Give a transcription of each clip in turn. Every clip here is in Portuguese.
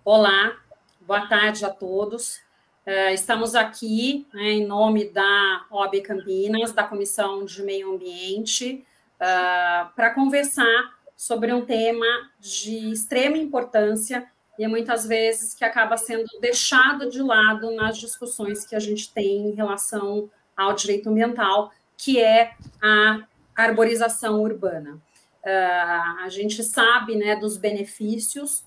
Olá, boa tarde a todos. Estamos aqui, né, em nome da OAB Campinas, da Comissão de Meio Ambiente, para conversar sobre um tema de extrema importância e muitas vezes que acaba sendo deixado de lado nas discussões que a gente tem em relação ao direito ambiental, que é a arborização urbana. A gente sabe, né, dos benefícios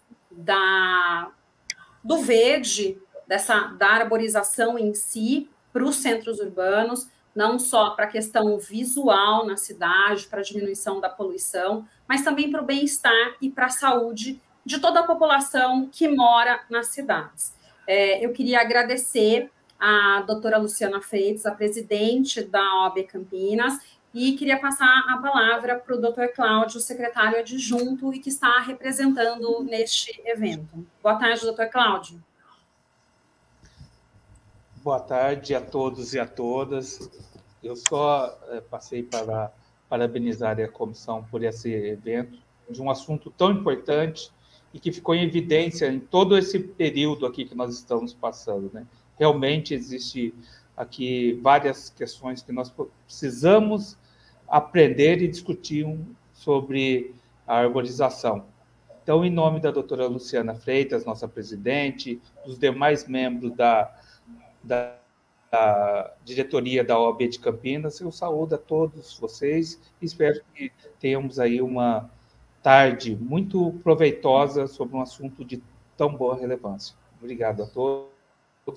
do verde, da arborização em si, para os centros urbanos, não só para a questão visual na cidade, para a diminuição da poluição, mas também para o bem-estar e para a saúde de toda a população que mora nas cidades. Eu queria agradecer a doutora Luciana Freitas, a presidente da OAB Campinas, e queria passar a palavra para o doutor Cláudio, secretário adjunto e que está representando neste evento. Boa tarde, doutor Cláudio. Boa tarde a todos e a todas. Eu só passei para parabenizar a comissão por esse evento, de um assunto tão importante e que ficou em evidência em todo esse período aqui que nós estamos passando, né? Realmente existe aqui várias questões que nós precisamos aprender e discutir sobre a arborização. Então, em nome da doutora Luciana Freitas, nossa presidente, dos demais membros da diretoria da OAB de Campinas, eu saúdo a todos vocês e espero que tenhamos aí uma tarde muito proveitosa sobre um assunto de tão boa relevância. Obrigado a todos,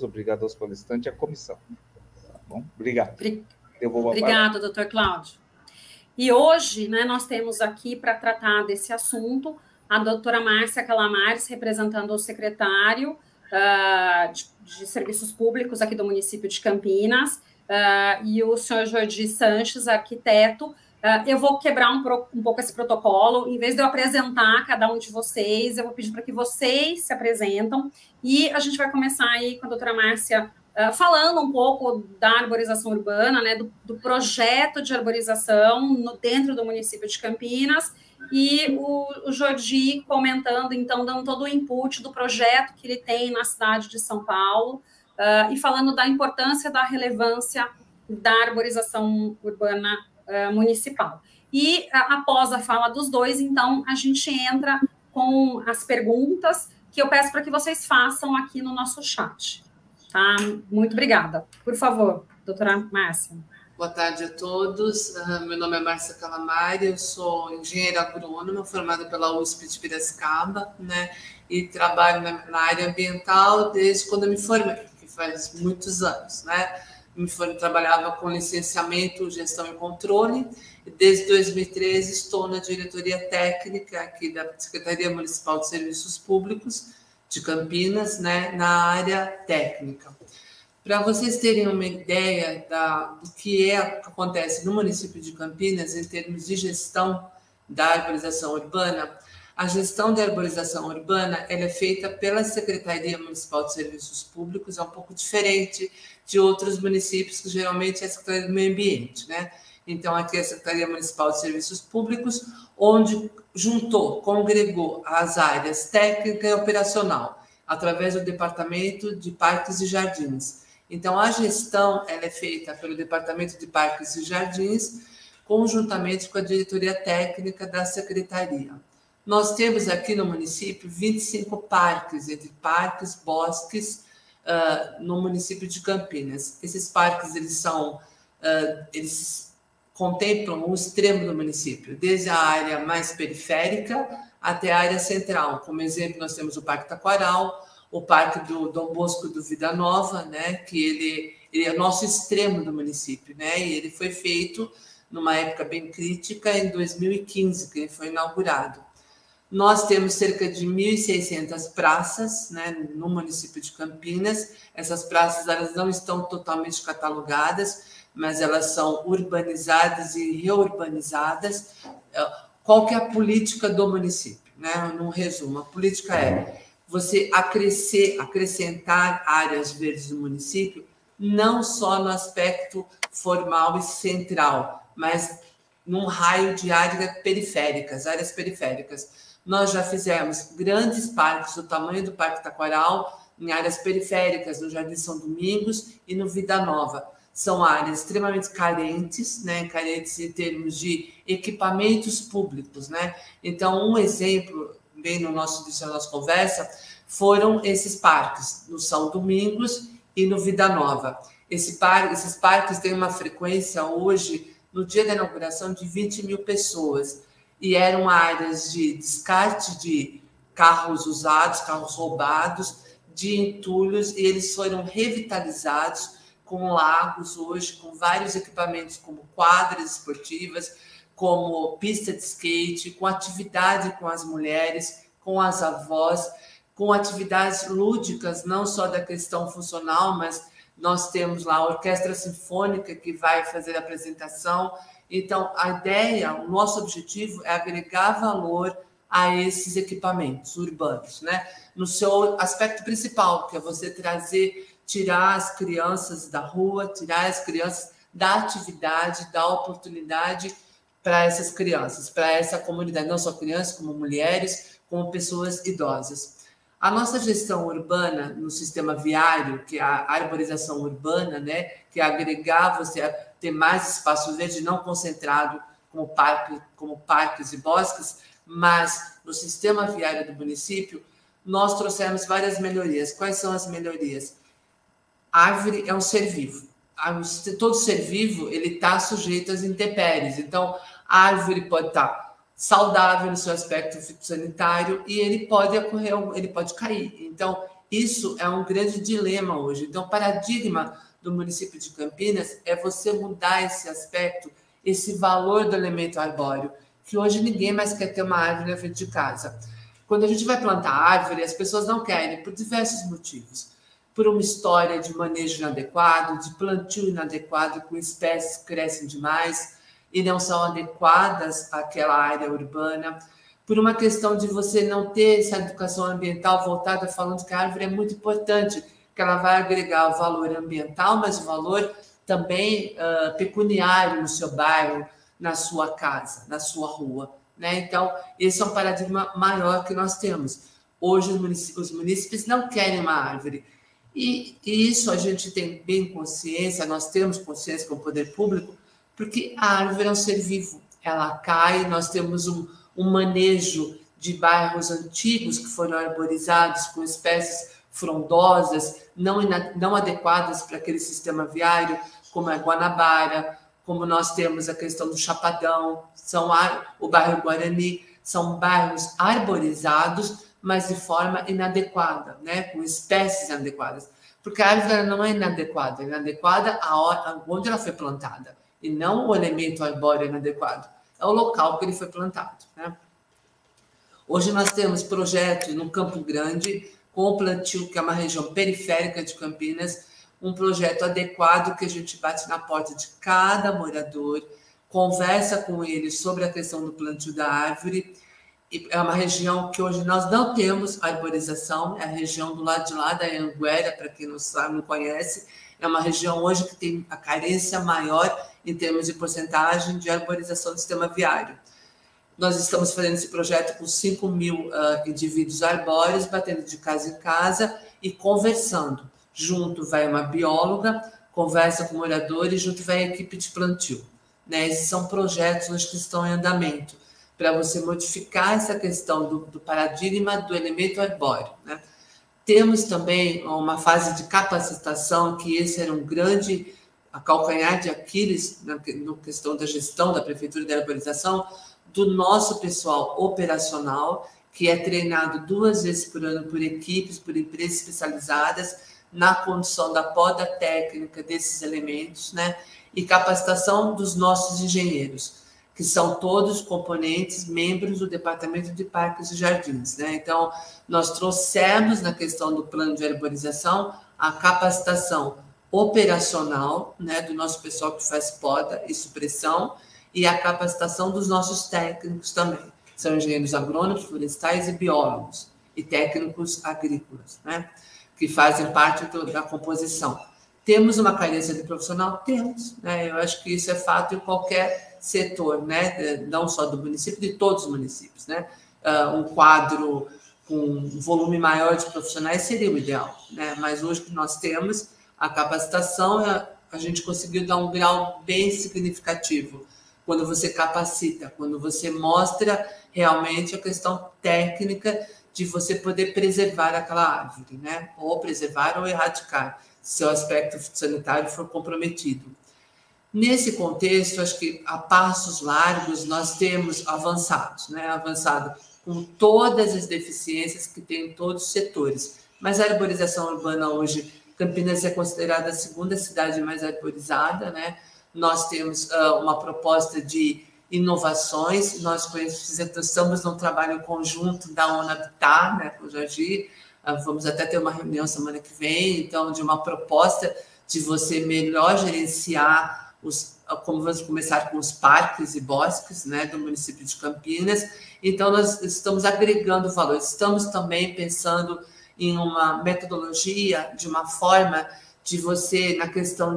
obrigado aos palestrantes e à comissão. Tá bom? Obrigado. Obrigado, doutor Cláudio. E hoje, né, nós temos aqui para tratar desse assunto a doutora Márcia Calamares, representando o secretário de Serviços Públicos aqui do município de Campinas, e o senhor Jordi Sanches, arquiteto. Eu vou quebrar um pouco esse protocolo. Em vez de eu apresentar cada um de vocês, eu vou pedir para que vocês se apresentam, e a gente vai começar aí com a doutora Márcia falando um pouco da arborização urbana, né, do projeto de arborização dentro do município de Campinas, e o Jordi comentando, então, dando todo o input do projeto que ele tem na cidade de São Paulo, e falando da importância, da relevância da arborização urbana municipal. E após a fala dos dois, então, a gente entra com as perguntas que eu peço para que vocês façam aqui no nosso chat. Tá? Muito obrigada. Por favor, doutora Márcia. Boa tarde a todos. Meu nome é Márcia Calamari, eu sou engenheira agrônoma, formada pela USP de Piracicaba, né? E trabalho na área ambiental desde quando eu me formei, que faz muitos anos, né? Trabalhava com licenciamento, gestão e controle, e desde 2013 estou na diretoria técnica aqui da Secretaria Municipal de Serviços Públicos de Campinas, né, na área técnica. Para vocês terem uma ideia do que acontece no município de Campinas em termos de gestão da arborização urbana, a gestão da arborização urbana ela é feita pela Secretaria Municipal de Serviços Públicos, é um pouco diferente de outros municípios, que geralmente é a Secretaria do Meio Ambiente, né? Então, aqui é a Secretaria Municipal de Serviços Públicos, onde congregou as áreas técnica e operacional, através do Departamento de Parques e Jardins. Então, a gestão ela é feita pelo Departamento de Parques e Jardins, conjuntamente com a diretoria técnica da Secretaria. Nós temos aqui no município 25 parques, entre parques, bosques, no município de Campinas. Esses parques, eles contemplam o extremo do município, desde a área mais periférica até a área central. Como exemplo, nós temos o Parque Taquaral, o Parque do Dom Bosco do Vida Nova, né, que ele é o nosso extremo do município, né, e ele foi feito numa época bem crítica, em 2015, que ele foi inaugurado. Nós temos cerca de 1.600 praças, né, no município de Campinas. Essas praças elas não estão totalmente catalogadas, mas elas são urbanizadas e reurbanizadas. Qual que é a política do município, né? Num resumo, a política é você acrescentar áreas verdes no município, não só no aspecto formal e central, mas num raio de áreas periféricas. nós já fizemos grandes parques do tamanho do Parque Taquaral, em áreas periféricas, no Jardim São Domingos e no Vida Nova. São áreas extremamente carentes, né? Carentes em termos de equipamentos públicos, né? Então, um exemplo, bem no nosso início da nossa conversa, foram esses parques, no São Domingos e no Vida Nova. Esses parques têm uma frequência hoje, no dia da inauguração, de 20 mil pessoas. E eram áreas de descarte de carros usados, carros roubados, de entulhos, e eles foram revitalizados com lagos hoje, com vários equipamentos, como quadras esportivas, como pista de skate, com atividade com as mulheres, com as avós, com atividades lúdicas, não só da questão funcional, mas nós temos lá a Orquestra Sinfônica que vai fazer a apresentação. Então, a ideia, o nosso objetivo é agregar valor a esses equipamentos urbanos, né? No seu aspecto principal, que é você tirar as crianças da rua, tirar as crianças da atividade, da oportunidade para essas crianças, para essa comunidade, não só crianças, como mulheres, como pessoas idosas. A nossa gestão urbana no sistema viário, que é a arborização urbana, né, que é agregar você a ter mais espaço verde, não concentrado como parques e bosques, mas no sistema viário do município, nós trouxemos várias melhorias. Quais são as melhorias? A árvore é um ser vivo. Todo ser vivo ele está sujeito às intempéries. Então, a árvore pode estar saudável no seu aspecto fitossanitário e ele pode cair. Então, isso é um grande dilema hoje. Então, o paradigma do município de Campinas é você mudar esse aspecto, esse valor do elemento arbóreo, que hoje ninguém mais quer ter uma árvore na frente de casa. Quando a gente vai plantar árvore, as pessoas não querem, por diversos motivos. Por uma história de manejo inadequado, de plantio inadequado, com espécies que crescem demais e não são adequadas àquela área urbana, por uma questão de você não ter essa educação ambiental voltada falando que a árvore é muito importante, que ela vai agregar o valor ambiental, mas o valor também pecuniário no seu bairro, na sua casa, na sua rua, né? Então, esse é um paradigma maior que nós temos. Hoje, os munícipes não querem uma árvore. E isso a gente tem bem consciência, nós temos consciência com o poder público, porque a árvore é um ser vivo, ela cai, nós temos um manejo de bairros antigos que foram arborizados com espécies frondosas, não adequadas para aquele sistema viário, como a Guanabara, como nós temos a questão do Chapadão, o bairro Guarani, são bairros arborizados, mas de forma inadequada, né? Com espécies inadequadas. Porque a árvore não é inadequada, onde ela foi plantada, e não o elemento arbóreo inadequado, é o local que ele foi plantado, né? Hoje nós temos projetos no Campo Grande, com o plantio, que é uma região periférica de Campinas, um projeto adequado que a gente bate na porta de cada morador, conversa com eles sobre a questão do plantio da árvore. É uma região que hoje nós não temos arborização, é a região do lado de lá da Anhanguera, para quem não sabe, não conhece, é uma região hoje que tem a carência maior em termos de porcentagem de arborização do sistema viário. Nós estamos fazendo esse projeto com 5 mil indivíduos arbóreos, batendo de casa em casa e conversando. Junto vai uma bióloga, conversa com moradores, junto vai a equipe de plantio, né? Esses são projetos que estão em andamento, para você modificar essa questão do paradigma do elemento arbóreo, né? Temos também uma fase de capacitação, que esse era um grande calcanhar de Aquiles na questão da gestão da Prefeitura de Arborização, do nosso pessoal operacional, que é treinado 2 vezes por ano por equipes, por empresas especializadas, na condução da poda técnica desses elementos, né? E capacitação dos nossos engenheiros, que são todos componentes, membros do Departamento de Parques e Jardins, né? Então, nós trouxemos na questão do plano de arborização a capacitação operacional, né, do nosso pessoal que faz poda e supressão, e a capacitação dos nossos técnicos também. São engenheiros agrônomos, florestais e biólogos, e técnicos agrícolas, né, que fazem parte da composição. Temos uma carência de profissional? Temos, né? Eu acho que isso é fato em qualquer setor, né? Não só do município, de todos os municípios, né? um quadro com um volume maior de profissionais seria o ideal, né? Mas hoje que nós temos a capacitação, a gente conseguiu dar um grau bem significativo quando você capacita, quando você mostra realmente a questão técnica de você poder preservar aquela árvore, né? Ou preservar ou erradicar, se o aspecto sanitário for comprometido. Nesse contexto, acho que a passos largos nós temos avançado, né? Avançado com todas as deficiências que tem em todos os setores. Mas a arborização urbana hoje, Campinas é considerada a segunda cidade mais arborizada, né? Nós temos uma proposta de inovações, nós estamos num trabalho conjunto da ONU Habitat, né, com o Jardim, vamos até ter uma reunião semana que vem, então, de uma proposta de você melhor gerenciar como vamos começar com os parques e bosques, né, do município de Campinas. Então, nós estamos agregando valor, estamos também pensando em uma metodologia, de uma forma de você, na questão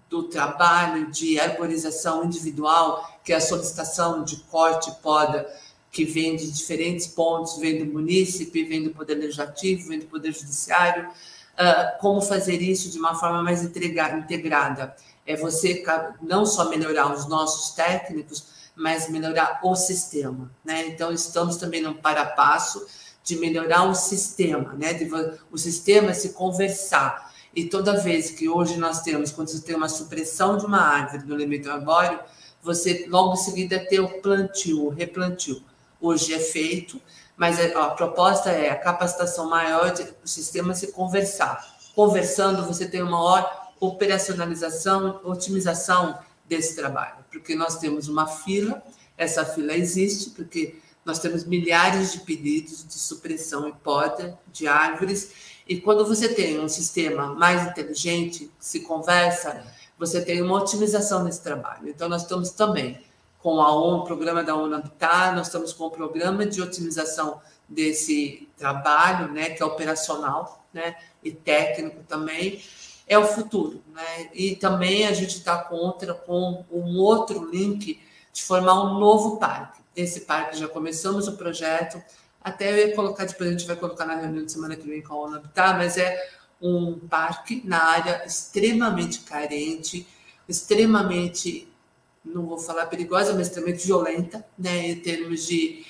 do trabalho de arborização individual, que é a solicitação de corte e poda, que vem de diferentes pontos, vem do munícipe, vem do Poder Legislativo, vem do Poder Judiciário, como fazer isso de uma forma mais integrada. É você não só melhorar os nossos técnicos, mas melhorar o sistema, né? Então, estamos também num parapasso de melhorar o sistema, né? O sistema se conversar. E toda vez que hoje nós temos, quando você tem uma supressão de uma árvore no elemento arbóreo, você logo em seguida tem o plantio, o replantio. Hoje é feito, mas a proposta é a capacitação maior do sistema se conversar. Conversando, você tem uma maior operacionalização, otimização desse trabalho, porque nós temos uma fila, essa fila existe, porque nós temos milhares de pedidos de supressão e poda de árvores, e quando você tem um sistema mais inteligente, que se conversa, você tem uma otimização nesse trabalho. Então, nós estamos também com o programa da ONU Habitat, nós estamos com o programa de otimização desse trabalho, né, que é operacional, né, e técnico também, é o futuro, né? E também a gente está com um outro link de formar um novo parque. Esse parque já começamos o projeto, até eu ia colocar, depois a gente vai colocar na reunião de semana que vem com a ONU Habitat, mas é um parque na área extremamente carente, extremamente, não vou falar perigosa, mas extremamente violenta, né, em termos de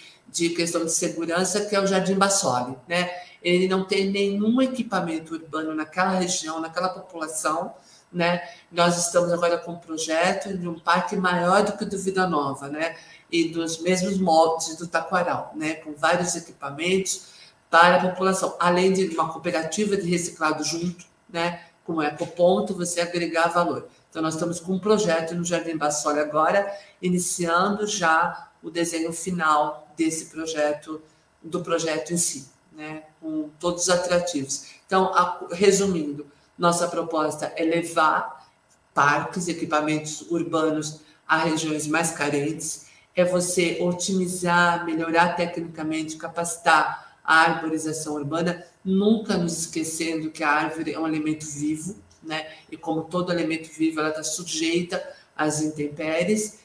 questão de segurança, que é o Jardim Bassoli, né? Ele não tem nenhum equipamento urbano naquela região, naquela população, né? Nós estamos agora com um projeto de um parque maior do que o do Vida Nova, né? E dos mesmos moldes do Taquaral, né? Com vários equipamentos para a população, além de uma cooperativa de reciclado junto, né? Como é Ecoponto, você agregar valor. Então, nós estamos com um projeto no Jardim Bassoli agora, iniciando já o desenho final desse projeto, do projeto em si, né, com todos os atrativos. Então, resumindo, nossa proposta é levar parques, equipamentos urbanos a regiões mais carentes, é você otimizar, melhorar tecnicamente, capacitar a arborização urbana, nunca nos esquecendo que a árvore é um elemento vivo, né, e como todo elemento vivo, ela está sujeita às intempéries,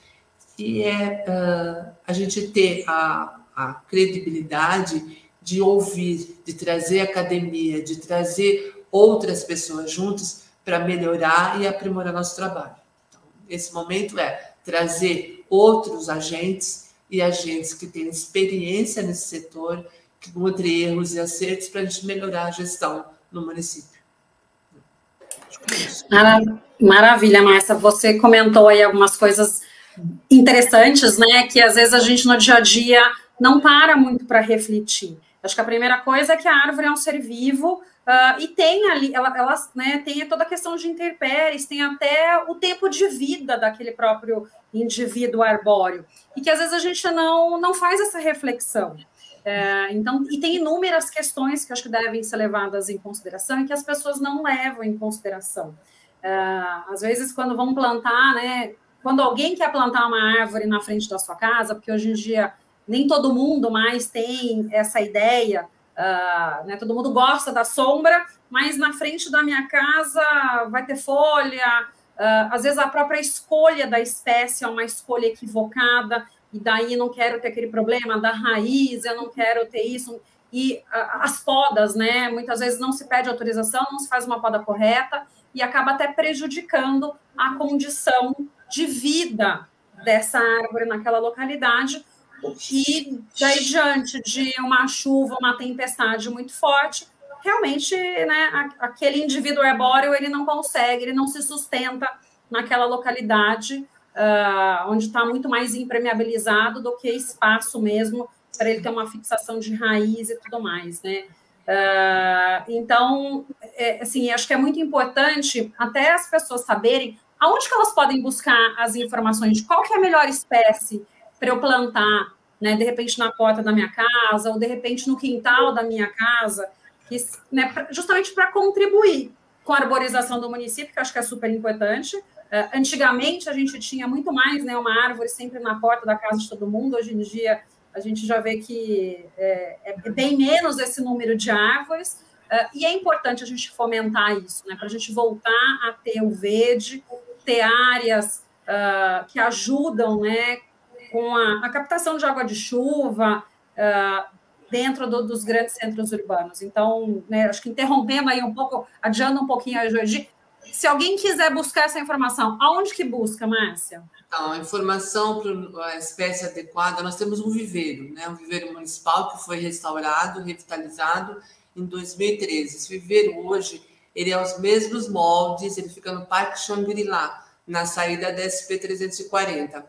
e a gente ter a credibilidade de ouvir, de trazer academia, de trazer outras pessoas juntas para melhorar e aprimorar nosso trabalho. Então, esse momento é trazer outros agentes e agentes que têm experiência nesse setor, que entre erros e acertos, para a gente melhorar a gestão no município. Maravilha, Márcia. Você comentou aí algumas coisas interessantes, né, que às vezes a gente no dia a dia não para muito para refletir. Acho que a primeira coisa é que a árvore é um ser vivo e tem ali, ela né, tem toda a questão de intempéries, tem até o tempo de vida daquele próprio indivíduo arbóreo, e que às vezes a gente não faz essa reflexão. Então, e tem inúmeras questões que eu acho que devem ser levadas em consideração e que as pessoas não levam em consideração. Às vezes, quando vão plantar, né, quando alguém quer plantar uma árvore na frente da sua casa, porque hoje em dia nem todo mundo mais tem essa ideia, né, todo mundo gosta da sombra, mas na frente da minha casa vai ter folha, às vezes a própria escolha da espécie é uma escolha equivocada, e daí não quero ter aquele problema da raiz, eu não quero ter isso. E as podas, né? Muitas vezes não se pede autorização, não se faz uma poda correta e acaba até prejudicando a condição de vida dessa árvore naquela localidade. E daí, diante de uma chuva, uma tempestade muito forte, realmente, né, aquele indivíduo herbóreo, ele não consegue, ele não se sustenta naquela localidade, onde está muito mais impermeabilizado do que espaço mesmo para ele ter uma fixação de raiz e tudo mais, né? Então, assim, acho que é muito importante até as pessoas saberem aonde que elas podem buscar as informações de qual que é a melhor espécie para eu plantar, né, de repente na porta da minha casa ou de repente no quintal da minha casa, que, né, justamente para contribuir com a arborização do município, que eu acho que é super importante. Antigamente a gente tinha muito mais, né, uma árvore sempre na porta da casa de todo mundo. Hoje em dia a gente já vê que é bem menos esse número de árvores, e é importante a gente fomentar isso, né, para a gente voltar a ter o verde, ter áreas que ajudam, né, com a captação de água de chuva dentro dos grandes centros urbanos. Então, né, acho que interrompendo aí um pouco, adiando um pouquinho a Jordi, se alguém quiser buscar essa informação, aonde que busca, Márcia? Então, a informação para a espécie adequada, nós temos um viveiro, né? Um viveiro municipal que foi restaurado, revitalizado em 2013. Esse viveiro hoje, ele é os mesmos moldes, ele fica no Parque Xangri-Lá, na saída da SP-340.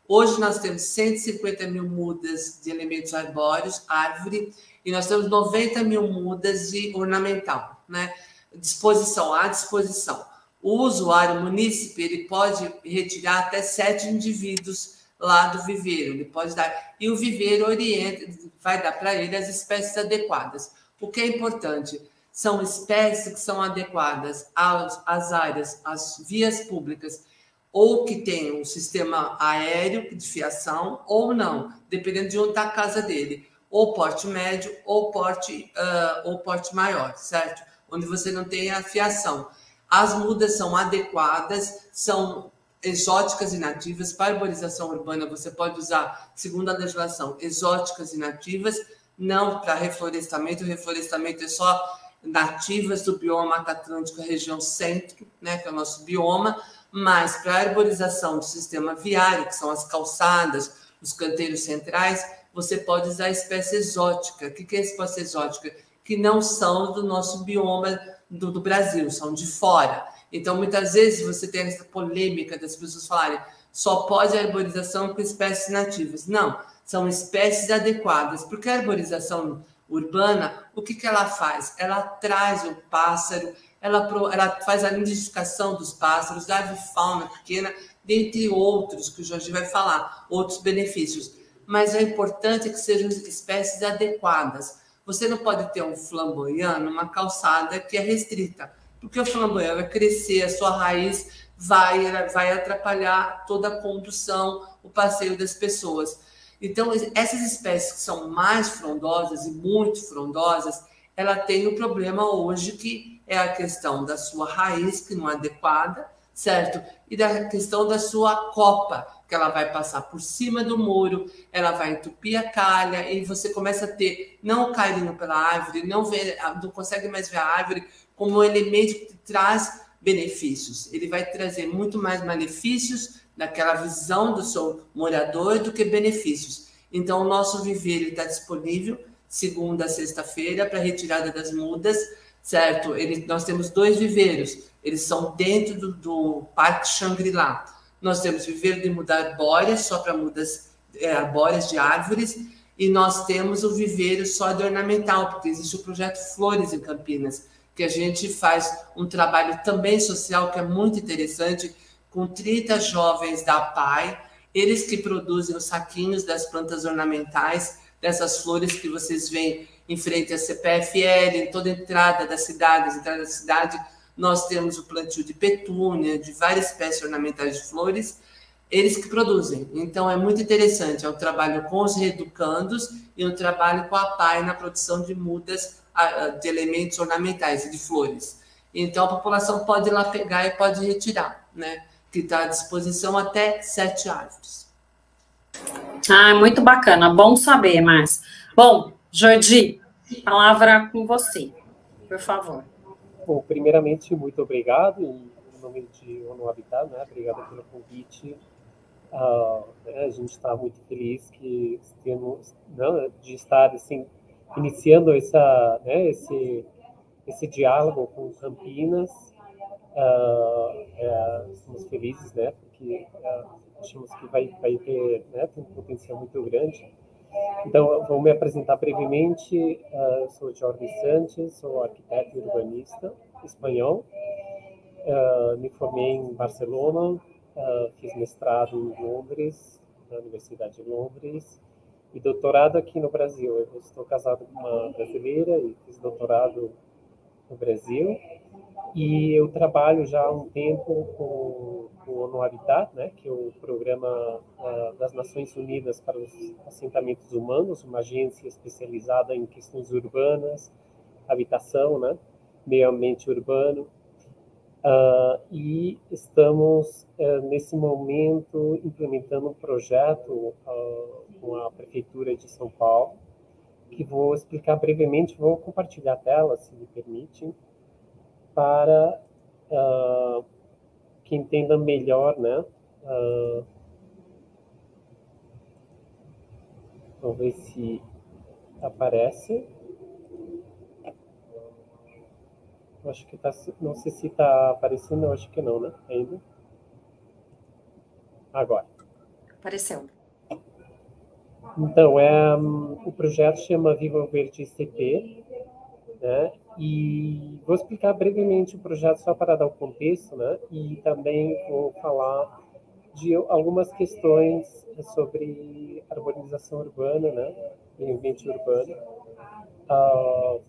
Hoje nós temos 150 mil mudas de elementos arbóreos, árvore, e nós temos 90 mil mudas de ornamental, né? À disposição. O usuário, o munícipe, ele pode retirar até 7 indivíduos lá do viveiro, ele pode dar, e o viveiro orienta, vai dar para ele as espécies adequadas. O que é importante são espécies que são adequadas às áreas, às vias públicas, ou que tenham um sistema aéreo de fiação, ou não, dependendo de onde está a casa dele, ou porte médio, ou porte maior, certo? Onde você não tem a fiação. As mudas são adequadas, são exóticas e nativas. Para arborização urbana, você pode usar, segundo a legislação, exóticas e nativas, não para reflorestamento. O reflorestamento é só nativas do bioma Mata Atlântica, região centro, né, que é o nosso bioma, mas para a arborização do sistema viário, que são as calçadas, os canteiros centrais, você pode usar a espécie exótica. O que é a espécie exótica? Que não são do nosso bioma do Brasil, são de fora. Então, muitas vezes, você tem essa polêmica das pessoas falarem só pode arborização com espécies nativas. Não, são espécies adequadas, porque a arborização urbana, o que ela faz? Ela traz o pássaro, ela faz a nidificação dos pássaros, da avifauna pequena, dentre outros, que o Jorge vai falar, outros benefícios. Mas é importante que sejam espécies adequadas. Você não pode ter um flamboyant numa calçada que é restrita, porque o flamboyant vai crescer, a sua raiz vai atrapalhar toda a condução, o passeio das pessoas. Então, essas espécies que são mais frondosas e muito frondosas, ela tem um problema hoje que é a questão da sua raiz, que não é adequada, certo? E da questão da sua copa, que ela vai passar por cima do muro, ela vai entupir a calha, e você começa a ter, não o carinho pela árvore, não consegue mais ver a árvore como um elemento que traz benefícios. Ele vai trazer muito mais malefícios daquela visão do seu morador do que benefícios. Então, o nosso viveiro está disponível segunda a sexta-feira para retirada das mudas, certo? Nós temos 2 viveiros, eles são dentro do Parque Xangri-Lá. Nós temos viveiro de muda arbórea, só para mudas arbóreas de árvores, e nós temos o viveiro só de ornamental, porque existe o projeto Flores em Campinas, que a gente faz um trabalho também social que é muito interessante, com 30 jovens da PAI, eles que produzem os saquinhos das plantas ornamentais, dessas flores que vocês veem em frente à CPFL, em toda a entrada da cidade, nós temos o plantio de petúnia, de várias espécies ornamentais de flores, eles que produzem. Então, é muito interessante, é um trabalho com os reeducandos e um trabalho com a PAI na produção de mudas, de elementos ornamentais e de flores. Então, a população pode ir lá pegar e pode retirar, né? Que está à disposição até 7 árvores. Ah, muito bacana, bom saber, Márcia. Bom, Jordi, palavra com você, por favor. Bom, primeiramente, muito obrigado, em nome de ONU Habitat, né? Obrigado pelo convite. A gente está muito feliz que temos, né, de estar assim, iniciando esse diálogo com Campinas. Estamos felizes, né, porque achamos que vai ter, né, tem um potencial muito grande. Então, vou me apresentar brevemente. Sou Jordi Sanches, sou arquiteto e urbanista espanhol. Me formei em Barcelona, fiz mestrado em Londres, na Universidade de Londres, e doutorado aqui no Brasil. Eu estou casado com uma brasileira e fiz doutorado no Brasil. E eu trabalho já há um tempo com o ONU Habitat, né, que é o programa das Nações Unidas para os Assentamentos Humanos, uma agência especializada em questões urbanas, habitação, né, meio ambiente urbano. E estamos, nesse momento, implementando um projeto com a Prefeitura de São Paulo, que vou explicar brevemente, vou compartilhar a tela, se me permitem, para que entenda melhor, né? Vamos ver se aparece. Acho que tá, não sei se está aparecendo, eu acho que não, né? Ainda. Agora. Apareceu. Então, o projeto chama Viva Verde CP, né? E vou explicar brevemente o projeto só para dar o contexto, né? E também vou falar de algumas questões sobre arborização urbana, né? E ambiente urbano,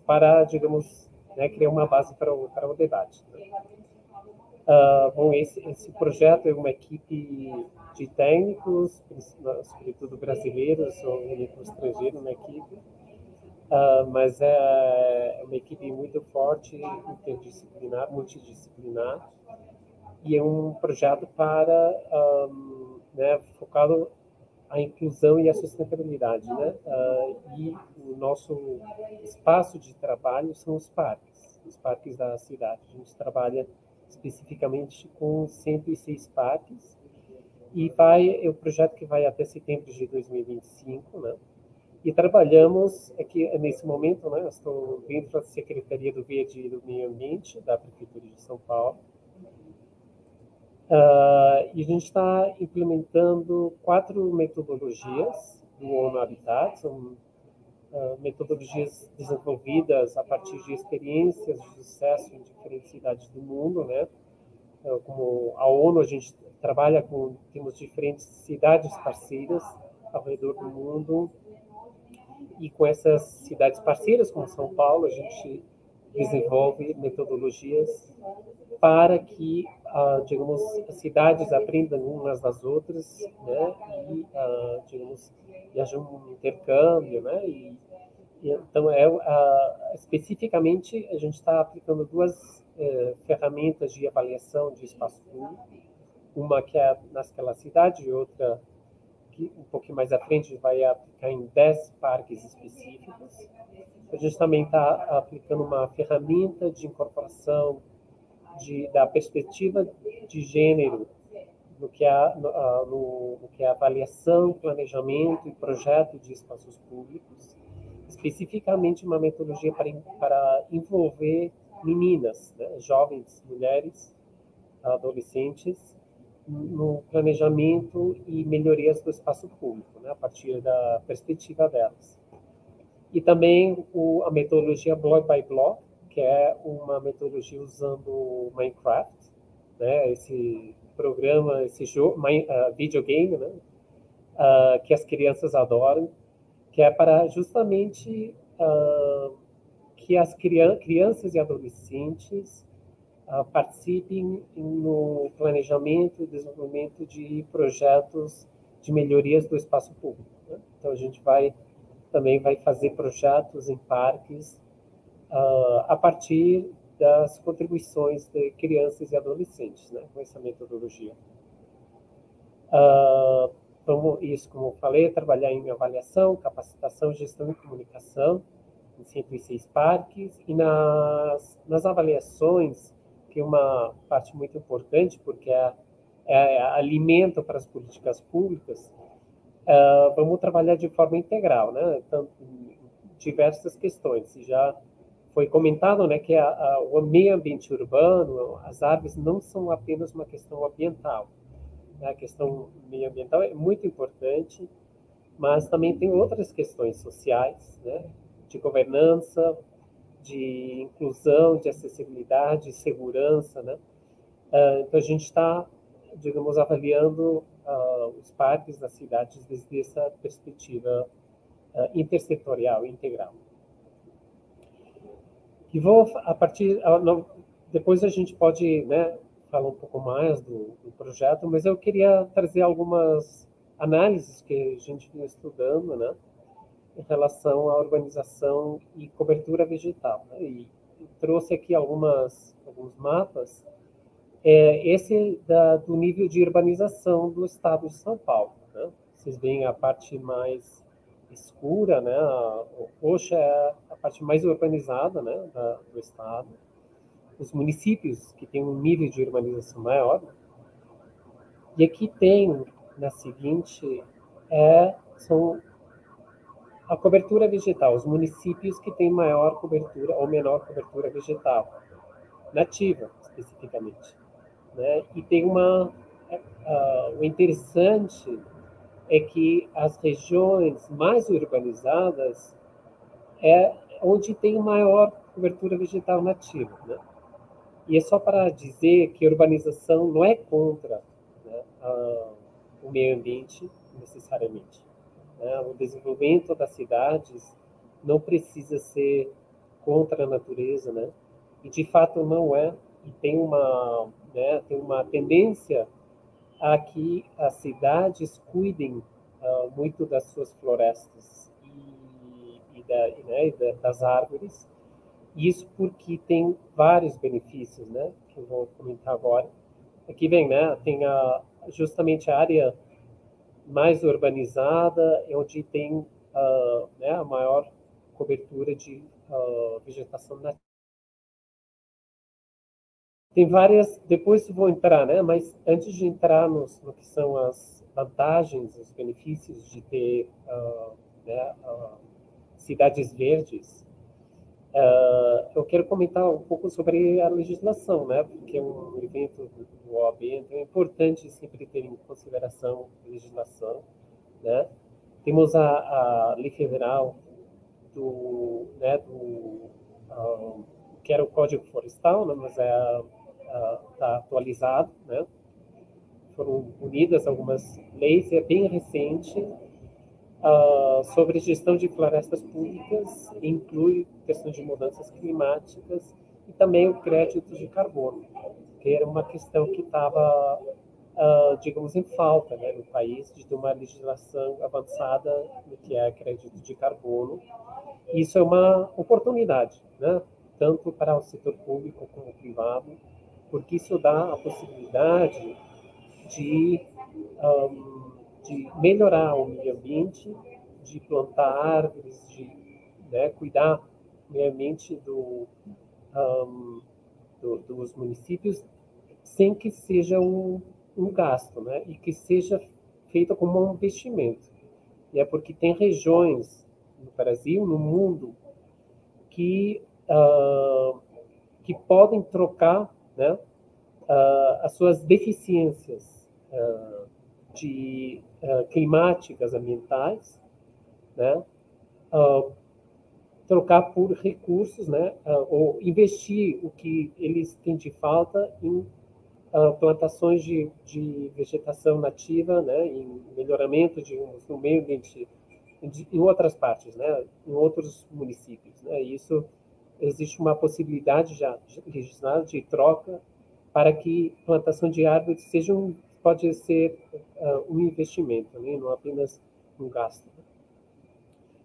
para, digamos, né, criar uma base para o debate. Né? Bom, esse projeto é uma equipe de técnicos, sobretudo brasileiros, sou o único estrangeiro na equipe, mas é uma equipe muito forte, interdisciplinar, multidisciplinar, e é um projeto para, né, focado a inclusão e a sustentabilidade, né? E o nosso espaço de trabalho são os parques da cidade. A gente trabalha especificamente com 106 parques e é um projeto que vai até setembro de 2025, né? E trabalhamos aqui nesse momento, né? Eu estou dentro da Secretaria do Verde e do Meio Ambiente da Prefeitura de São Paulo. E a gente está implementando 4 metodologias do ONU Habitat, são metodologias desenvolvidas a partir de experiências de sucesso em diferentes cidades do mundo, né? Como a ONU, a gente trabalha temos diferentes cidades parceiras ao redor do mundo, e com essas cidades parceiras, como São Paulo, a gente desenvolve metodologias para que, digamos, as cidades aprendam umas das outras, né? E, digamos, haja um intercâmbio, né? Então, especificamente, a gente está aplicando 2 ferramentas de avaliação de espaço público, uma que é naquela cidade e outra que um pouquinho mais à frente vai aplicar em 10 parques específicos. A gente também está aplicando uma ferramenta de incorporação da perspectiva de gênero no que é avaliação, planejamento e projeto de espaços públicos, especificamente uma metodologia para envolver meninas, né, jovens, mulheres, adolescentes, no planejamento e melhorias do espaço público, né, a partir da perspectiva delas. E também a metodologia Block by Block, que é uma metodologia usando Minecraft, né, esse programa, esse jogo, videogame, né, que as crianças adoram, que é para justamente que as crianças e adolescentes participem no planejamento e desenvolvimento de projetos de melhorias do espaço público, né? Então, a gente também vai fazer projetos em parques a partir das contribuições de crianças e adolescentes, né, com essa metodologia. Então, isso, como eu falei, trabalhar em avaliação, capacitação, gestão e comunicação, em 106 parques, e nas avaliações, que é uma parte muito importante, porque é alimento para as políticas públicas, vamos trabalhar de forma integral, né? Tanto em diversas questões. Já foi comentado, né, que o meio ambiente urbano, as árvores não são apenas uma questão ambiental. A questão meioambiental é muito importante, mas também tem outras questões sociais, né, de governança, de inclusão, de acessibilidade, segurança, né? Então a gente está, digamos, avaliando os parques das cidades desde essa perspectiva intersetorial, integral. E vou depois a gente pode, né, falar um pouco mais do projeto, mas eu queria trazer algumas análises que a gente vinha estudando, né, em relação à urbanização e cobertura vegetal, né, e trouxe aqui alguns mapas. Esse do nível de urbanização do estado de São Paulo, né? Vocês veem a parte mais escura, né? O roxo é a parte mais urbanizada, né, do estado. Os municípios que têm um nível de urbanização maior. E aqui tem, na seguinte, são a cobertura vegetal, os municípios que têm maior cobertura ou menor cobertura vegetal, nativa, especificamente. Né? E tem o interessante é que as regiões mais urbanizadas é onde tem maior cobertura vegetal nativa, né? E é só para dizer que a urbanização não é contra, né, o meio ambiente, necessariamente. Né? O desenvolvimento das cidades não precisa ser contra a natureza, né? E, de fato, não é. E tem uma tendência a que as cidades cuidem muito das suas florestas das árvores. Isso porque tem vários benefícios, né, que eu vou comentar agora. Aqui vem, né, tem justamente a área mais urbanizada, onde tem né, a maior cobertura de vegetação nativa. Tem várias, depois vou entrar, né, mas antes de entrar no que são as vantagens, os benefícios de ter cidades verdes, eu quero comentar um pouco sobre a legislação, né? Porque é um evento do OAB, então é importante sempre ter em consideração a legislação, né? Temos a lei federal que era o Código Florestal, né? Mas está atualizado, né? Foram unidas algumas leis, é bem recente, sobre gestão de florestas públicas, inclui questões de mudanças climáticas e também o crédito de carbono, que era uma questão que estava, digamos, em falta, né, no país, de ter uma legislação avançada no que é crédito de carbono. Isso é uma oportunidade, né, tanto para o setor público como o privado, porque isso dá a possibilidade de melhorar o meio ambiente, de plantar árvores, de, né, cuidar do meio ambiente dos municípios, sem que seja um gasto, né, e que seja feito como um investimento. E é porque tem regiões no Brasil, no mundo, que podem trocar, né, as suas deficiências climáticas, ambientais, né, trocar por recursos, né, ou investir o que eles têm de falta em plantações de vegetação nativa, né, em melhoramento do meio ambiente em outras partes, né, em outros municípios, né. Isso existe uma possibilidade já legislada de troca para que plantação de árvores pode ser um investimento, né, não apenas um gasto.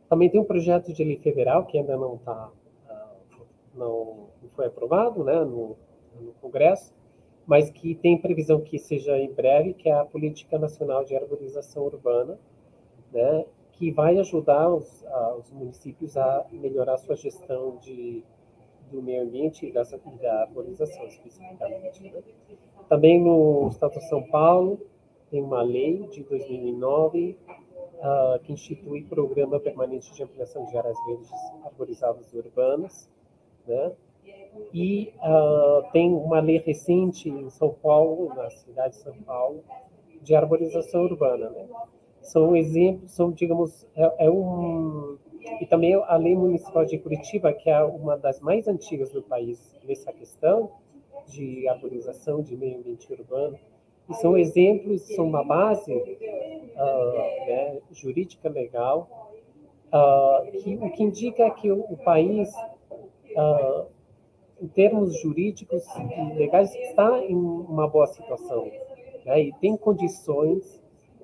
Também tem um projeto de lei federal que ainda não foi aprovado, né, no Congresso, mas que tem previsão que seja em breve, que é a Política Nacional de Arborização Urbana, né, que vai ajudar os municípios a melhorar sua gestão do meio ambiente e da arborização, especificamente. Né? Também no estado de São Paulo, tem uma lei de 2009 que institui Programa Permanente de Ampliação de Áreas Verdes Arborizadas Urbanas, né? E tem uma lei recente em São Paulo, na cidade de São Paulo, de arborização urbana, né? São exemplos, digamos, e também a Lei Municipal de Curitiba, que é uma das mais antigas do país nessa questão de arborização, de meio ambiente urbano. E são exemplos, são uma base né, jurídica legal, o que indica que o país, em termos jurídicos e legais, está em uma boa situação, né, e tem condições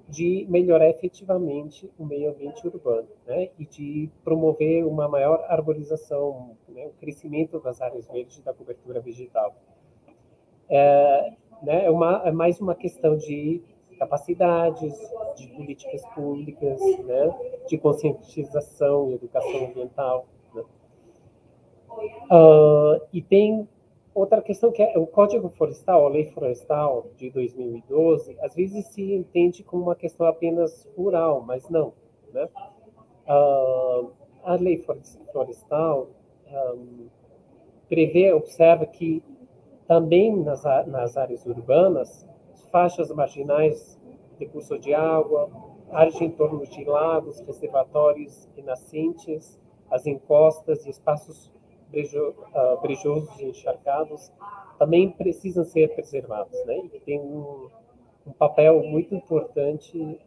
de melhorar efetivamente o meio ambiente urbano, né, e de promover uma maior arborização, né, o crescimento das áreas verdes e da cobertura vegetal. Né, é mais uma questão de capacidades, de políticas públicas, né, de conscientização e educação ambiental. Né. E tem outra questão que é o Código Florestal, a Lei Florestal de 2012, às vezes se entende como uma questão apenas rural, mas não. Né? A Lei Florestal observa que também nas áreas urbanas, faixas marginais de curso de água, áreas em torno de lagos, reservatórios e nascentes, as encostas e espaços brejosos e encharcados também precisam ser preservados, né? E tem um papel muito importante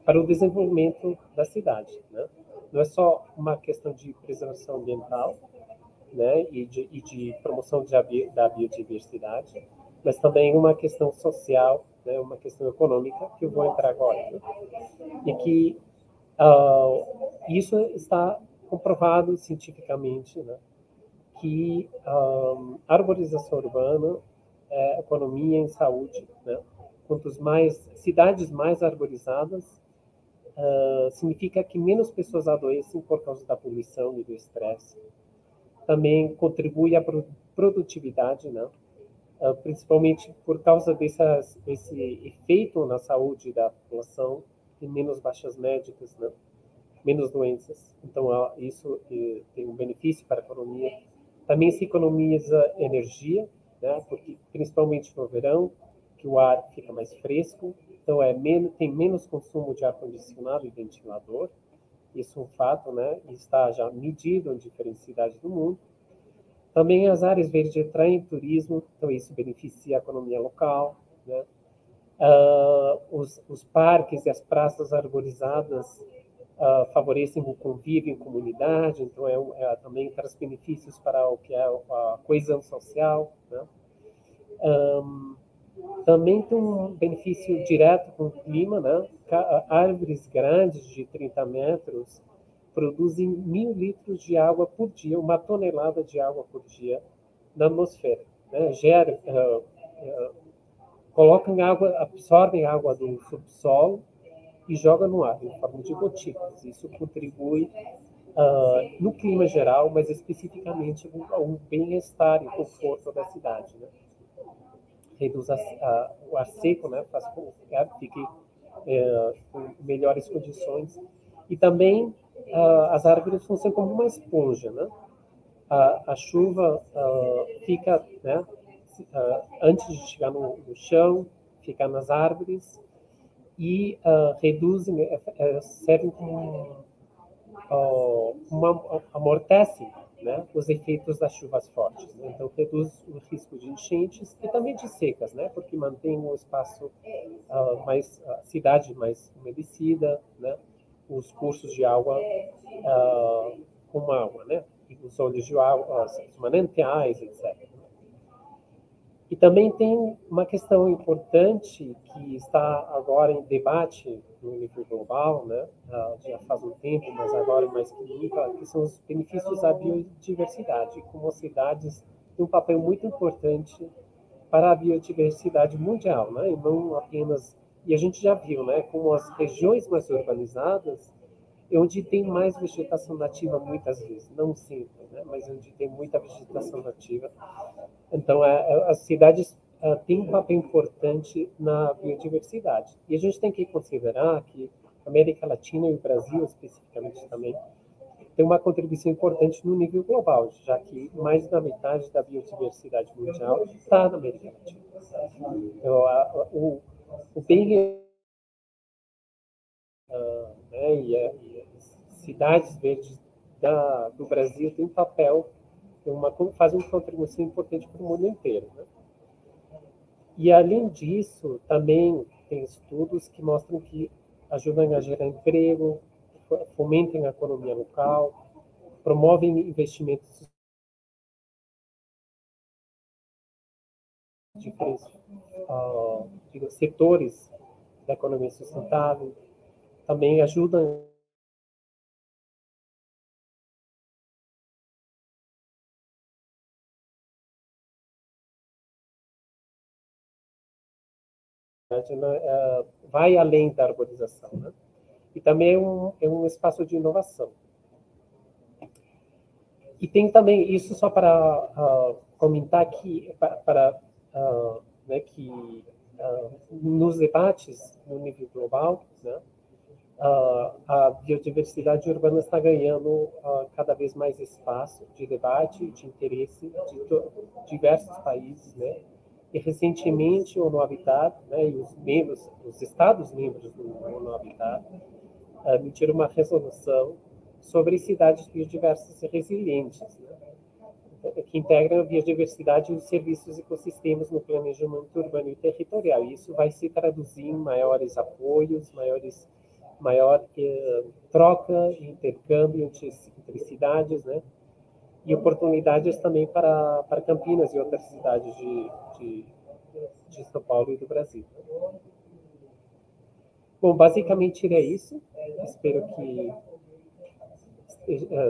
para o desenvolvimento da cidade, né? Não é só uma questão de preservação ambiental, né? E de promoção da biodiversidade, mas também uma questão social, né? Uma questão econômica que eu vou entrar agora, né? E que isso está comprovado cientificamente, né, que a arborização urbana é economia em saúde. Né? Quantas mais cidades mais arborizadas, significa que menos pessoas adoecem por causa da poluição e do estresse. Também contribui à produtividade, né? Principalmente por causa desse efeito na saúde da população, e menos baixas médicas, né? Menos doenças. Então, isso tem um benefício para a economia. Também se economiza energia, né? Porque, principalmente no verão, que o ar fica mais fresco, então tem menos consumo de ar-condicionado e ventilador. Isso é um fato, né? Está já medido em diferentes cidades do mundo. Também as áreas verdes atraem turismo, então isso beneficia a economia local, né? Os parques e as praças arborizadas favorecem o convívio em comunidade, então também traz benefícios para o que é a coesão social, né? Também tem um benefício direto com o clima, né? Árvores grandes de 30 metros produzem 1.000 litros de água por dia, 1 tonelada de água por dia na atmosfera, né? Colocam água, absorvem água do subsolo e joga no ar, em forma de gotículas. Isso contribui no clima geral, mas especificamente ao bem-estar e conforto da cidade. Né? Reduz o ar seco, né? Faz com que o ar fique com melhores condições. E também as árvores funcionam como uma esponja. Né? A chuva fica, né? Antes de chegar no chão, fica nas árvores, e reduzem, servem como amortecem, né, os efeitos das chuvas fortes. Né? Então, reduz o risco de enchentes e também de secas, né, porque mantém o espaço a cidade mais umedecida, né, os cursos de água com água, né, e os olhos de água, os mananciais, etc. E também tem uma questão importante que está agora em debate no nível global, né? Já faz um tempo, mas agora mais que nunca, que são os benefícios à biodiversidade. Como as cidades têm um papel muito importante para a biodiversidade mundial, né? E não apenas... E a gente já viu, né, como as regiões mais urbanizadas é onde tem mais vegetação nativa muitas vezes, não sempre, né, mas onde tem muita vegetação nativa. Então, as cidades têm um papel importante na biodiversidade. E a gente tem que considerar que a América Latina e o Brasil, especificamente também, tem uma contribuição importante no nível global, já que mais da metade da biodiversidade mundial está na América Latina. Então, o bem né, e as cidades verdes do Brasil têm um papel, fazem uma contribuição importante para o mundo inteiro. Né? E, além disso, também tem estudos que mostram que ajudam a gerar emprego, fomentam a economia local, promovem investimentos em diferentes setores da economia sustentável, também ajudam vai além da arborização, né? E também é um espaço de inovação. E tem também, isso só para comentar que, né, que nos debates no nível global, né, a biodiversidade urbana está ganhando cada vez mais espaço de debate, de interesse de diversos países, né? E recentemente o ONU Habitat, né, e os Estados-membros do ONU Habitat emitiram uma resolução sobre cidades biodiversas e resilientes, né, que integram a biodiversidade e os serviços ecossistemas no planejamento urbano e territorial. E isso vai se traduzir em maiores apoios, maior troca e intercâmbio entre cidades, né? E oportunidades também para Campinas e outras cidades de São Paulo e do Brasil. Bom, basicamente é isso. Espero que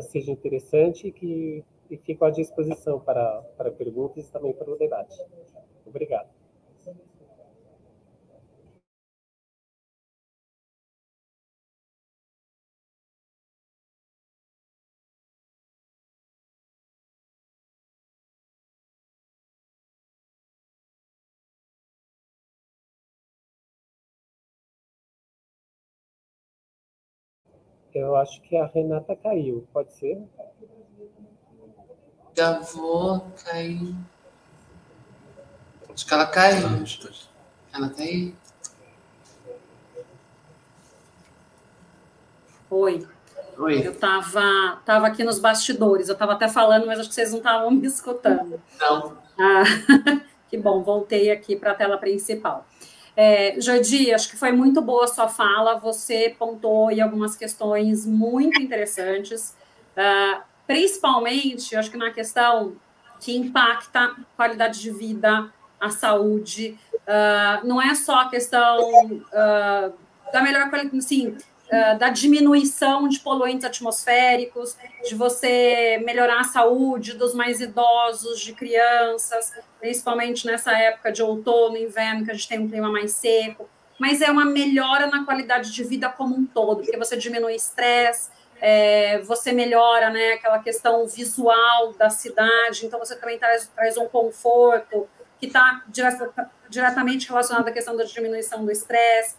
seja interessante e fico à disposição para perguntas e também para o debate. Obrigado. Eu acho que a Renata caiu, pode ser? Já vou cair. Acho que ela caiu. Ela caiu. Oi. Eu estava aqui nos bastidores, eu estava até falando, mas acho que vocês não estavam me escutando. Não. Que bom, voltei aqui para a tela principal. Jordi, acho que foi muito boa a sua fala, você pontuou aí algumas questões muito interessantes, principalmente, acho que na questão que impacta a qualidade de vida, a saúde, não é só a questão da melhor qualidade, assim, da diminuição de poluentes atmosféricos, de você melhorar a saúde dos mais idosos, de crianças, principalmente nessa época de outono, inverno, que a gente tem um clima mais seco, mas é uma melhora na qualidade de vida como um todo, porque você diminui estresse, você melhora, né, aquela questão visual da cidade, então você também traz um conforto que está diretamente relacionado à questão da diminuição do estresse.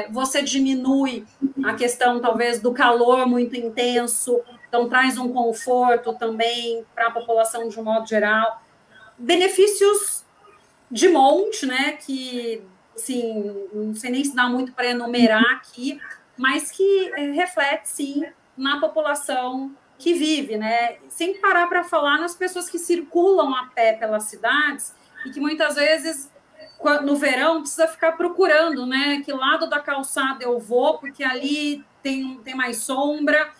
Você diminui a questão, talvez, do calor muito intenso, então traz um conforto também para a população de um modo geral. Benefícios de monte, né, que, assim, não sei nem se dá muito para enumerar aqui, mas que reflete, sim, na população que vive, né, sem parar para falar nas pessoas que circulam a pé pelas cidades e que muitas vezes no verão precisa ficar procurando, né, que lado da calçada eu vou, porque ali tem mais sombra,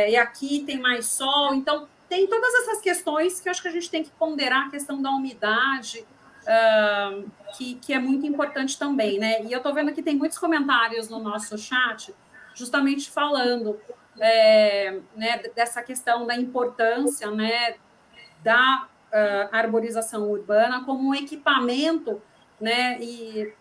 e aqui tem mais sol. Então, tem todas essas questões que eu acho que a gente tem que ponderar, a questão da umidade, que é muito importante também, né? E eu estou vendo que tem muitos comentários no nosso chat, justamente falando né, dessa questão da importância, né, da arborização urbana como um equipamento, né, e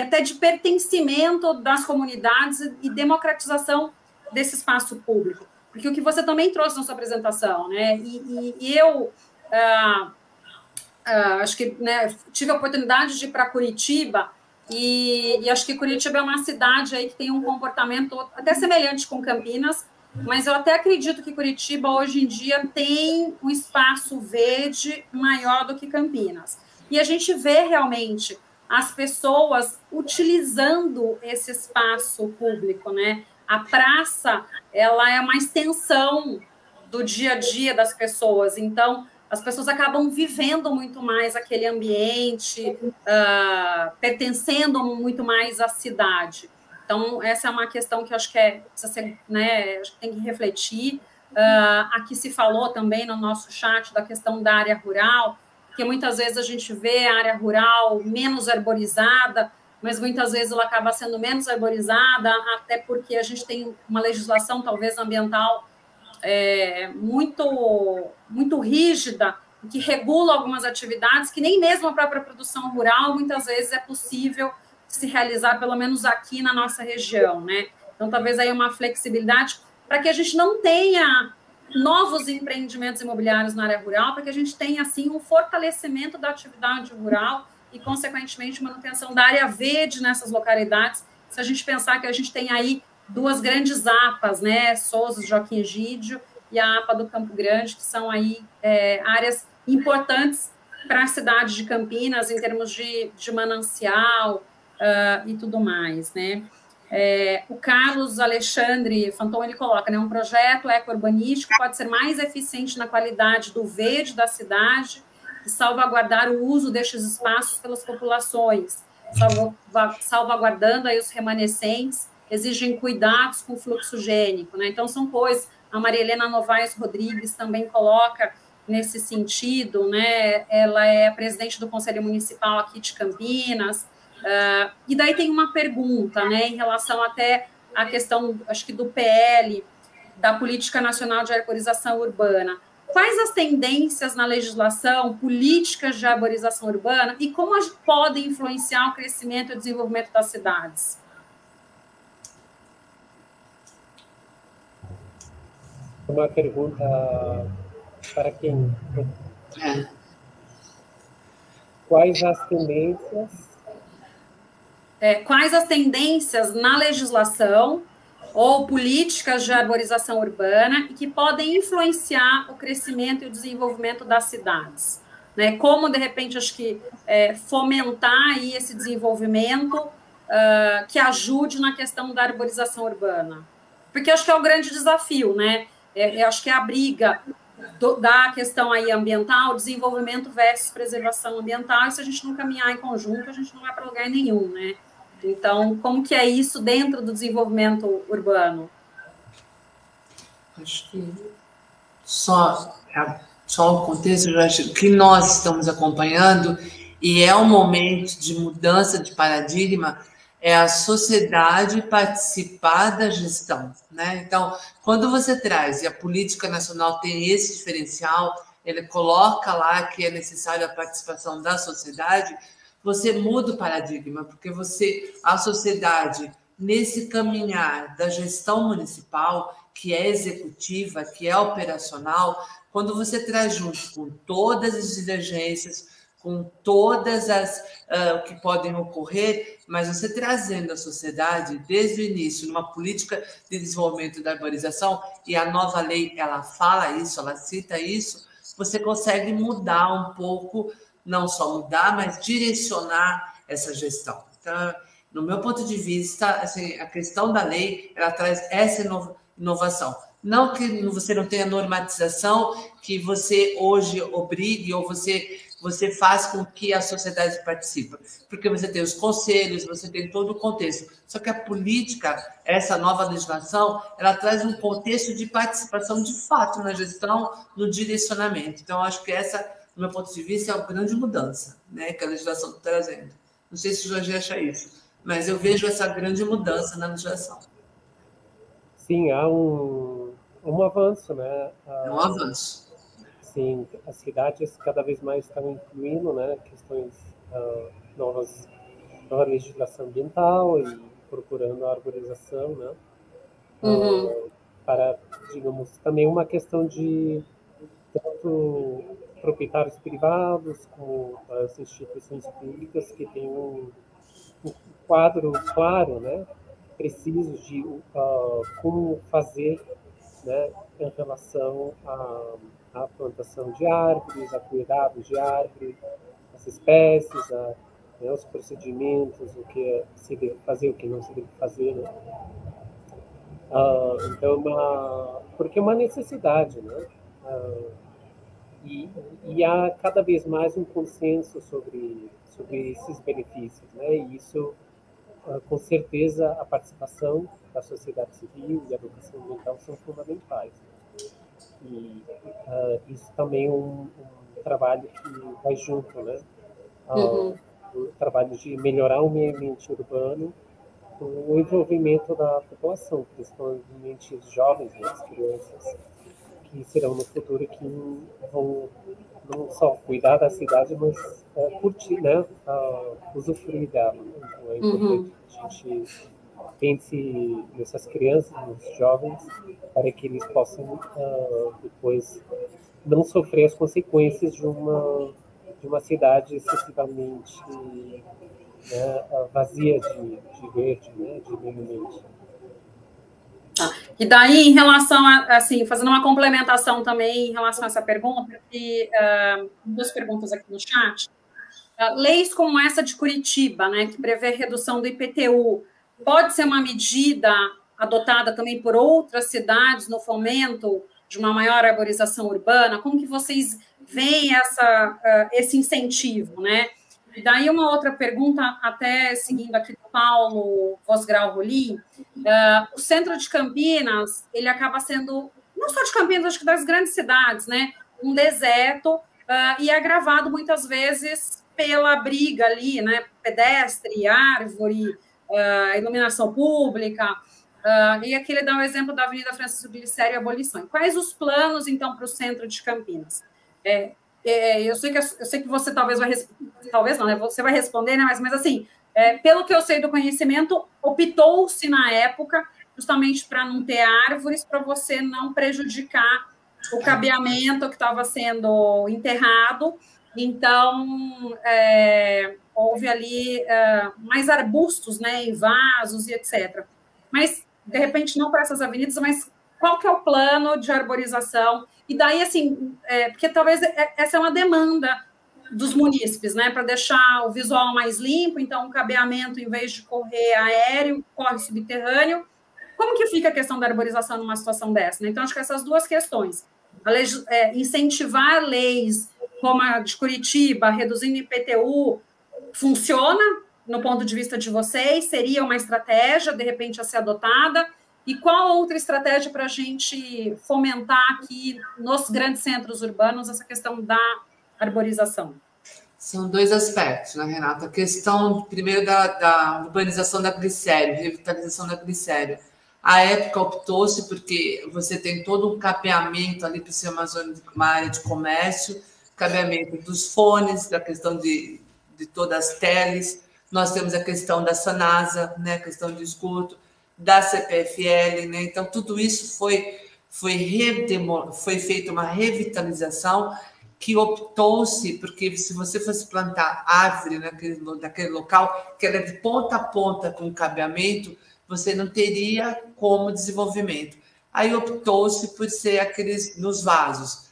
até de pertencimento das comunidades e democratização desse espaço público. Porque o que você também trouxe na sua apresentação, né, e eu acho que, né, tive a oportunidade de ir para Curitiba, e acho que Curitiba é uma cidade aí que tem um comportamento até semelhante com Campinas, mas eu até acredito que Curitiba, hoje em dia, tem um espaço verde maior do que Campinas. E a gente vê realmente as pessoas utilizando esse espaço público, né? A praça, ela é uma extensão do dia a dia das pessoas, então as pessoas acabam vivendo muito mais aquele ambiente, pertencendo muito mais à cidade. Então, essa é uma questão que eu acho que precisa ser, né, acho que tem que refletir. Aqui se falou também no nosso chat da questão da área rural, que muitas vezes a gente vê a área rural menos arborizada, mas muitas vezes ela acaba sendo menos arborizada, até porque a gente tem uma legislação, talvez, ambiental muito rígida, que regula algumas atividades que nem mesmo a própria produção rural muitas vezes é possível se realizar, pelo menos aqui na nossa região, né? Então, talvez aí uma flexibilidade para que a gente não tenha novos empreendimentos imobiliários na área rural, para que a gente tenha, assim, um fortalecimento da atividade rural e, consequentemente, manutenção da área verde nessas localidades, se a gente pensar que a gente tem aí duas grandes APAs, né, Souza, Joaquim Egídio e a APA do Campo Grande, que são aí áreas importantes para a cidade de Campinas, em termos de manancial e tudo mais, né. O Carlos Alexandre Fanton, ele coloca, né, um projeto eco-urbanístico pode ser mais eficiente na qualidade do verde da cidade e salvaguardar o uso destes espaços pelas populações, salvaguardando aí os remanescentes, exigem cuidados com o fluxo gênico, né? Então, são coisas, a Maria Helena Novaes Rodrigues também coloca nesse sentido, né? Ela é presidente do Conselho Municipal aqui de Campinas, e daí tem uma pergunta, né, em relação até à questão, acho que do PL, da Política Nacional de Arborização Urbana. Quais as tendências na legislação, políticas de arborização urbana e como podem influenciar o crescimento e o desenvolvimento das cidades? Uma pergunta para quem? Quais as tendências? Quais as tendências na legislação ou políticas de arborização urbana e que podem influenciar o crescimento e o desenvolvimento das cidades? Né? Como, de repente, acho que fomentar aí esse desenvolvimento que ajude na questão da arborização urbana? Porque acho que é o grande desafio, né? Eu acho que é a briga da questão aí ambiental, desenvolvimento versus preservação ambiental, e se a gente não caminhar em conjunto, a gente não vai para lugar nenhum, né? Então, como que é isso dentro do desenvolvimento urbano? Acho que só o contexto, eu acho que nós estamos acompanhando, e é um momento de mudança de paradigma, é a sociedade participar da gestão, né? Então, quando você traz, e a política nacional tem esse diferencial, ele coloca lá que é necessária a participação da sociedade, você muda o paradigma, porque a sociedade, nesse caminhar da gestão municipal, que é executiva, que é operacional, quando você traz junto com todas as divergências, com todas as que podem ocorrer, mas você trazendo a sociedade desde o início, numa política de desenvolvimento da arborização, e a nova lei, ela fala isso, ela cita isso, você consegue mudar um pouco, não só mudar, mas direcionar essa gestão. Então, no meu ponto de vista, assim, a questão da lei, ela traz essa inovação. Não que você não tenha normatização, que você hoje obrigue ou você faz com que a sociedade participe, porque você tem os conselhos, você tem todo o contexto. Só que a política, essa nova legislação, ela traz um contexto de participação de fato na gestão, no direcionamento. Então, acho que essa, do meu ponto de vista, é uma grande mudança, né, que a legislação está trazendo. Não sei se o Jorge acha isso, mas eu vejo essa grande mudança na legislação. Sim, há um avanço, né? É um avanço. assim, as cidades cada vez mais estão incluindo, né, questões nova legislação ambiental e procurando a arborização, né, para, digamos, também uma questão de tanto proprietários privados como as instituições públicas que têm um quadro claro, né, preciso de como fazer, né, em relação à plantação de árvores, a cuidado de árvores, as espécies, né, os procedimentos, o que se deve fazer, o que não se deve fazer, né? Então, porque é uma necessidade, né? E há cada vez mais um consenso sobre esses benefícios, né? E isso, com certeza, a participação da sociedade civil e a educação ambiental são fundamentais. E isso também é um trabalho que vai junto, né? O trabalho de melhorar o meio ambiente urbano com o envolvimento da população, principalmente os jovens, né, as crianças, que serão no futuro que vão não só cuidar da cidade, mas curtir, né, usufruir dela. Então é importante que a gente pense nessas crianças, nos jovens, para que eles possam depois não sofrer as consequências de uma cidade excessivamente, né, vazia de verde, né, de meio ambiente. E daí, em relação a, assim, fazendo uma complementação também em relação a essa pergunta, duas perguntas aqui no chat. Leis como essa de Curitiba, né, que prevê redução do IPTU, pode ser uma medida adotada também por outras cidades no fomento de uma maior arborização urbana? Como que vocês veem esse incentivo, né? E daí uma outra pergunta, até seguindo aqui do Paulo Vosgrau Rolim, o centro de Campinas, ele acaba sendo, não só de Campinas, acho que das grandes cidades, né? Um deserto, e é agravado muitas vezes pela briga ali, né? Pedestre, árvore, iluminação pública, e aqui ele dá um exemplo da Avenida Francisco Glicério e Abolição. Quais os planos, então, para o centro de Campinas? Eu sei que você talvez não, né? Você vai responder, né? Mas assim, pelo que eu sei do conhecimento, optou-se na época justamente para não ter árvores, para você não prejudicar o cabeamento que estava sendo enterrado. Então, houve ali mais arbustos, né, em vasos e etc. Mas, de repente, não para essas avenidas, mas qual que é o plano de arborização? E daí, assim, porque talvez essa é uma demanda dos munícipes, né, para deixar o visual mais limpo, então o cabeamento, em vez de correr aéreo, corre subterrâneo. Como que fica a questão da arborização numa situação dessa, né? Então, acho que essas duas questões, incentivar leis como a de Curitiba, reduzindo IPTU, funciona no ponto de vista de vocês? Seria uma estratégia, de repente, a ser adotada? E qual outra estratégia para a gente fomentar aqui nos grandes centros urbanos essa questão da arborização? São dois aspectos, né, Renata? A questão, primeiro, da urbanização da Glicério, revitalização da Glicério. A época optou-se porque você tem todo um capeamento ali para ser uma área de comércio, cabeamento dos fones, da questão de todas as teles. Nós temos a questão da Sanasa, né, a questão de esgoto, da CPFL, né? Então, tudo isso foi feita uma revitalização que optou-se, porque se você fosse plantar árvore naquele local, que era de ponta a ponta com cabeamento, você não teria como desenvolvimento. Aí optou-se por ser aqueles nos vasos.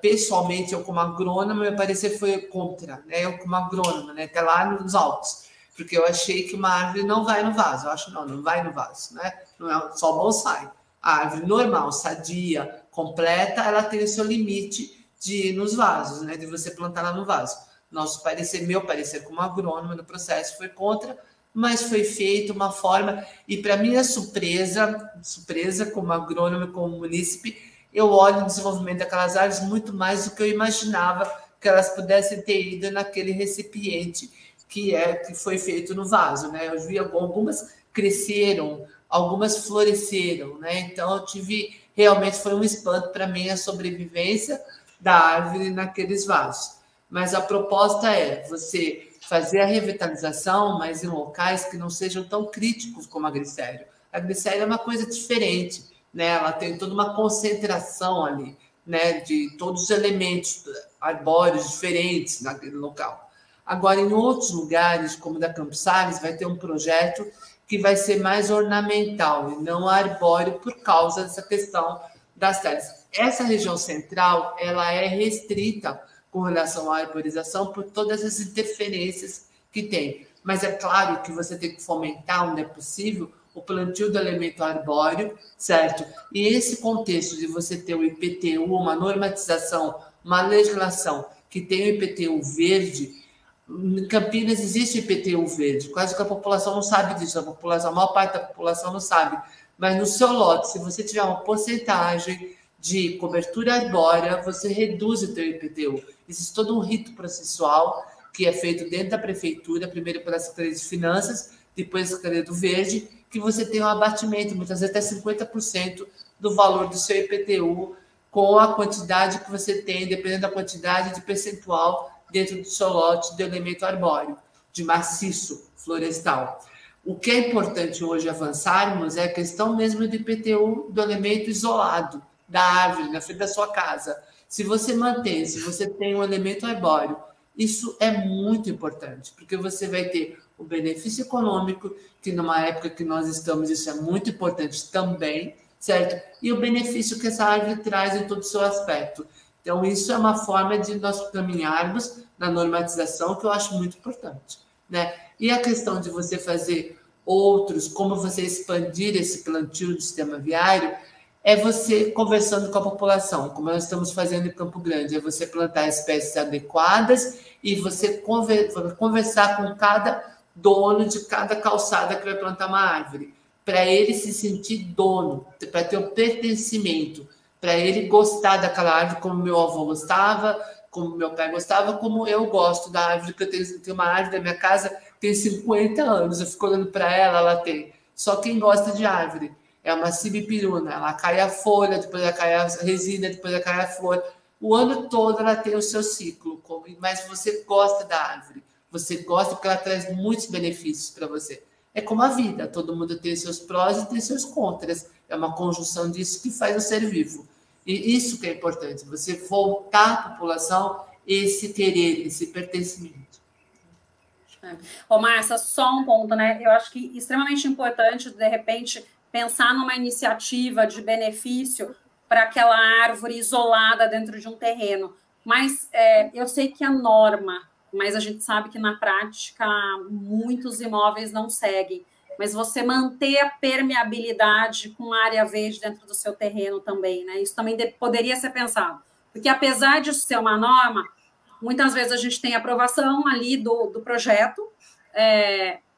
Pessoalmente, eu como agrônoma, meu parecer foi contra, né? Eu como agrônoma, né? Até lá nos altos, porque eu achei que uma árvore não vai no vaso. Eu acho não vai no vaso, né? Não é só bonsai. A árvore normal, sadia, completa, ela tem o seu limite de ir nos vasos, né? De você plantar lá no vaso. Meu parecer como agrônoma no processo foi contra, mas foi feita uma forma, e para minha surpresa como agrônoma, como munícipe, eu olho o desenvolvimento daquelas árvores muito mais do que eu imaginava que elas pudessem ter ido naquele recipiente que foi feito no vaso, né? Eu vi algumas cresceram, algumas floresceram, né? Então, realmente foi um espanto para mim a sobrevivência da árvore naqueles vasos. Mas a proposta é você fazer a revitalização, mas em locais que não sejam tão críticos como a glicério. A glicério é uma coisa diferente, né? Ela tem toda uma concentração ali, né? De todos os elementos arbóreos diferentes naquele local. Agora, em outros lugares, como da Campos Sales, vai ter um projeto que vai ser mais ornamental e não arbóreo por causa dessa questão das terras. Essa região central, ela é restrita com relação à arborização por todas as interferências que tem. Mas é claro que você tem que fomentar, onde é possível, o plantio do elemento arbóreo, certo? E esse contexto de você ter o IPTU, uma normatização, uma legislação que tem o IPTU verde. Em Campinas existe IPTU verde, quase que a população não sabe disso, a maior parte da população não sabe. Mas no seu lote, se você tiver uma porcentagem de cobertura arbórea, você reduz o seu IPTU. Existe todo um rito processual que é feito dentro da prefeitura, primeiro pela Secretaria de Finanças, depois a Secretaria do Verde, que você tem um abatimento, muitas vezes até 50% do valor do seu IPTU, com a quantidade que você tem, dependendo da quantidade de percentual dentro do seu lote de elemento arbóreo, de maciço florestal. O que é importante hoje avançarmos é a questão mesmo do IPTU do elemento isolado, da árvore, na frente da sua casa. Se você mantém, se você tem um elemento arbóreo, isso é muito importante, porque você vai ter o benefício econômico, que numa época que nós estamos, isso é muito importante também, certo? E o benefício que essa árvore traz em todo o seu aspecto. Então, isso é uma forma de nós caminharmos na normatização, que eu acho muito importante, né? E a questão de você fazer outros, como você expandir esse plantio do sistema viário, é você conversando com a população, como nós estamos fazendo em Campo Grande, é você plantar espécies adequadas e você conversar com cada dono de cada calçada que vai plantar uma árvore, para ele se sentir dono, para ter um pertencimento, para ele gostar daquela árvore como meu avô gostava, como meu pai gostava, como eu gosto da árvore, que eu tenho uma árvore da minha casa, tem 50 anos, eu fico olhando para ela, ela tem. Só quem gosta de árvore. É uma sibipiruna, ela cai a folha, depois ela cai a resina, depois ela cai a flor. O ano todo ela tem o seu ciclo, mas você gosta da árvore. Você gosta porque ela traz muitos benefícios para você. É como a vida, todo mundo tem seus prós e tem seus contras. É uma conjunção disso que faz o ser vivo. E isso que é importante, você voltar à população esse querer, esse pertencimento. Ô, Márcia, só um ponto, né? Eu acho que extremamente importante, de repente, pensar numa iniciativa de benefício para aquela árvore isolada dentro de um terreno. Mas eu sei que é norma, mas a gente sabe que na prática muitos imóveis não seguem. Mas você manter a permeabilidade com área verde dentro do seu terreno também, né? Isso também poderia ser pensado. Porque apesar de ser uma norma, muitas vezes a gente tem aprovação ali do projeto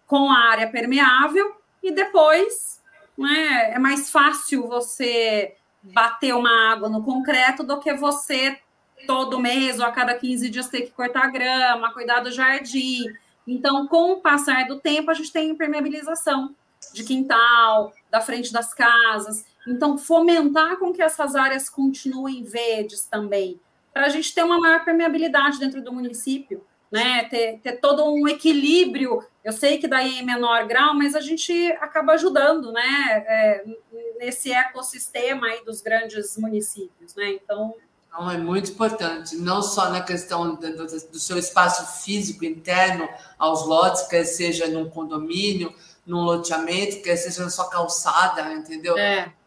com a área permeável e depois, né, é mais fácil você bater uma água no concreto do que você todo mês ou a cada 15 dias ter que cortar grama, cuidar do jardim. Então, com o passar do tempo, a gente tem impermeabilização de quintal, da frente das casas. Então, fomentar com que essas áreas continuem verdes também, para a gente ter uma maior permeabilidade dentro do município, né? Ter todo um equilíbrio. Eu sei que daí em menor grau, mas a gente acaba ajudando, né? Nesse ecossistema aí dos grandes municípios, né? Então... Então, é muito importante, não só na questão do seu espaço físico interno aos lotes, quer seja num condomínio, num loteamento, quer seja na sua calçada, entendeu?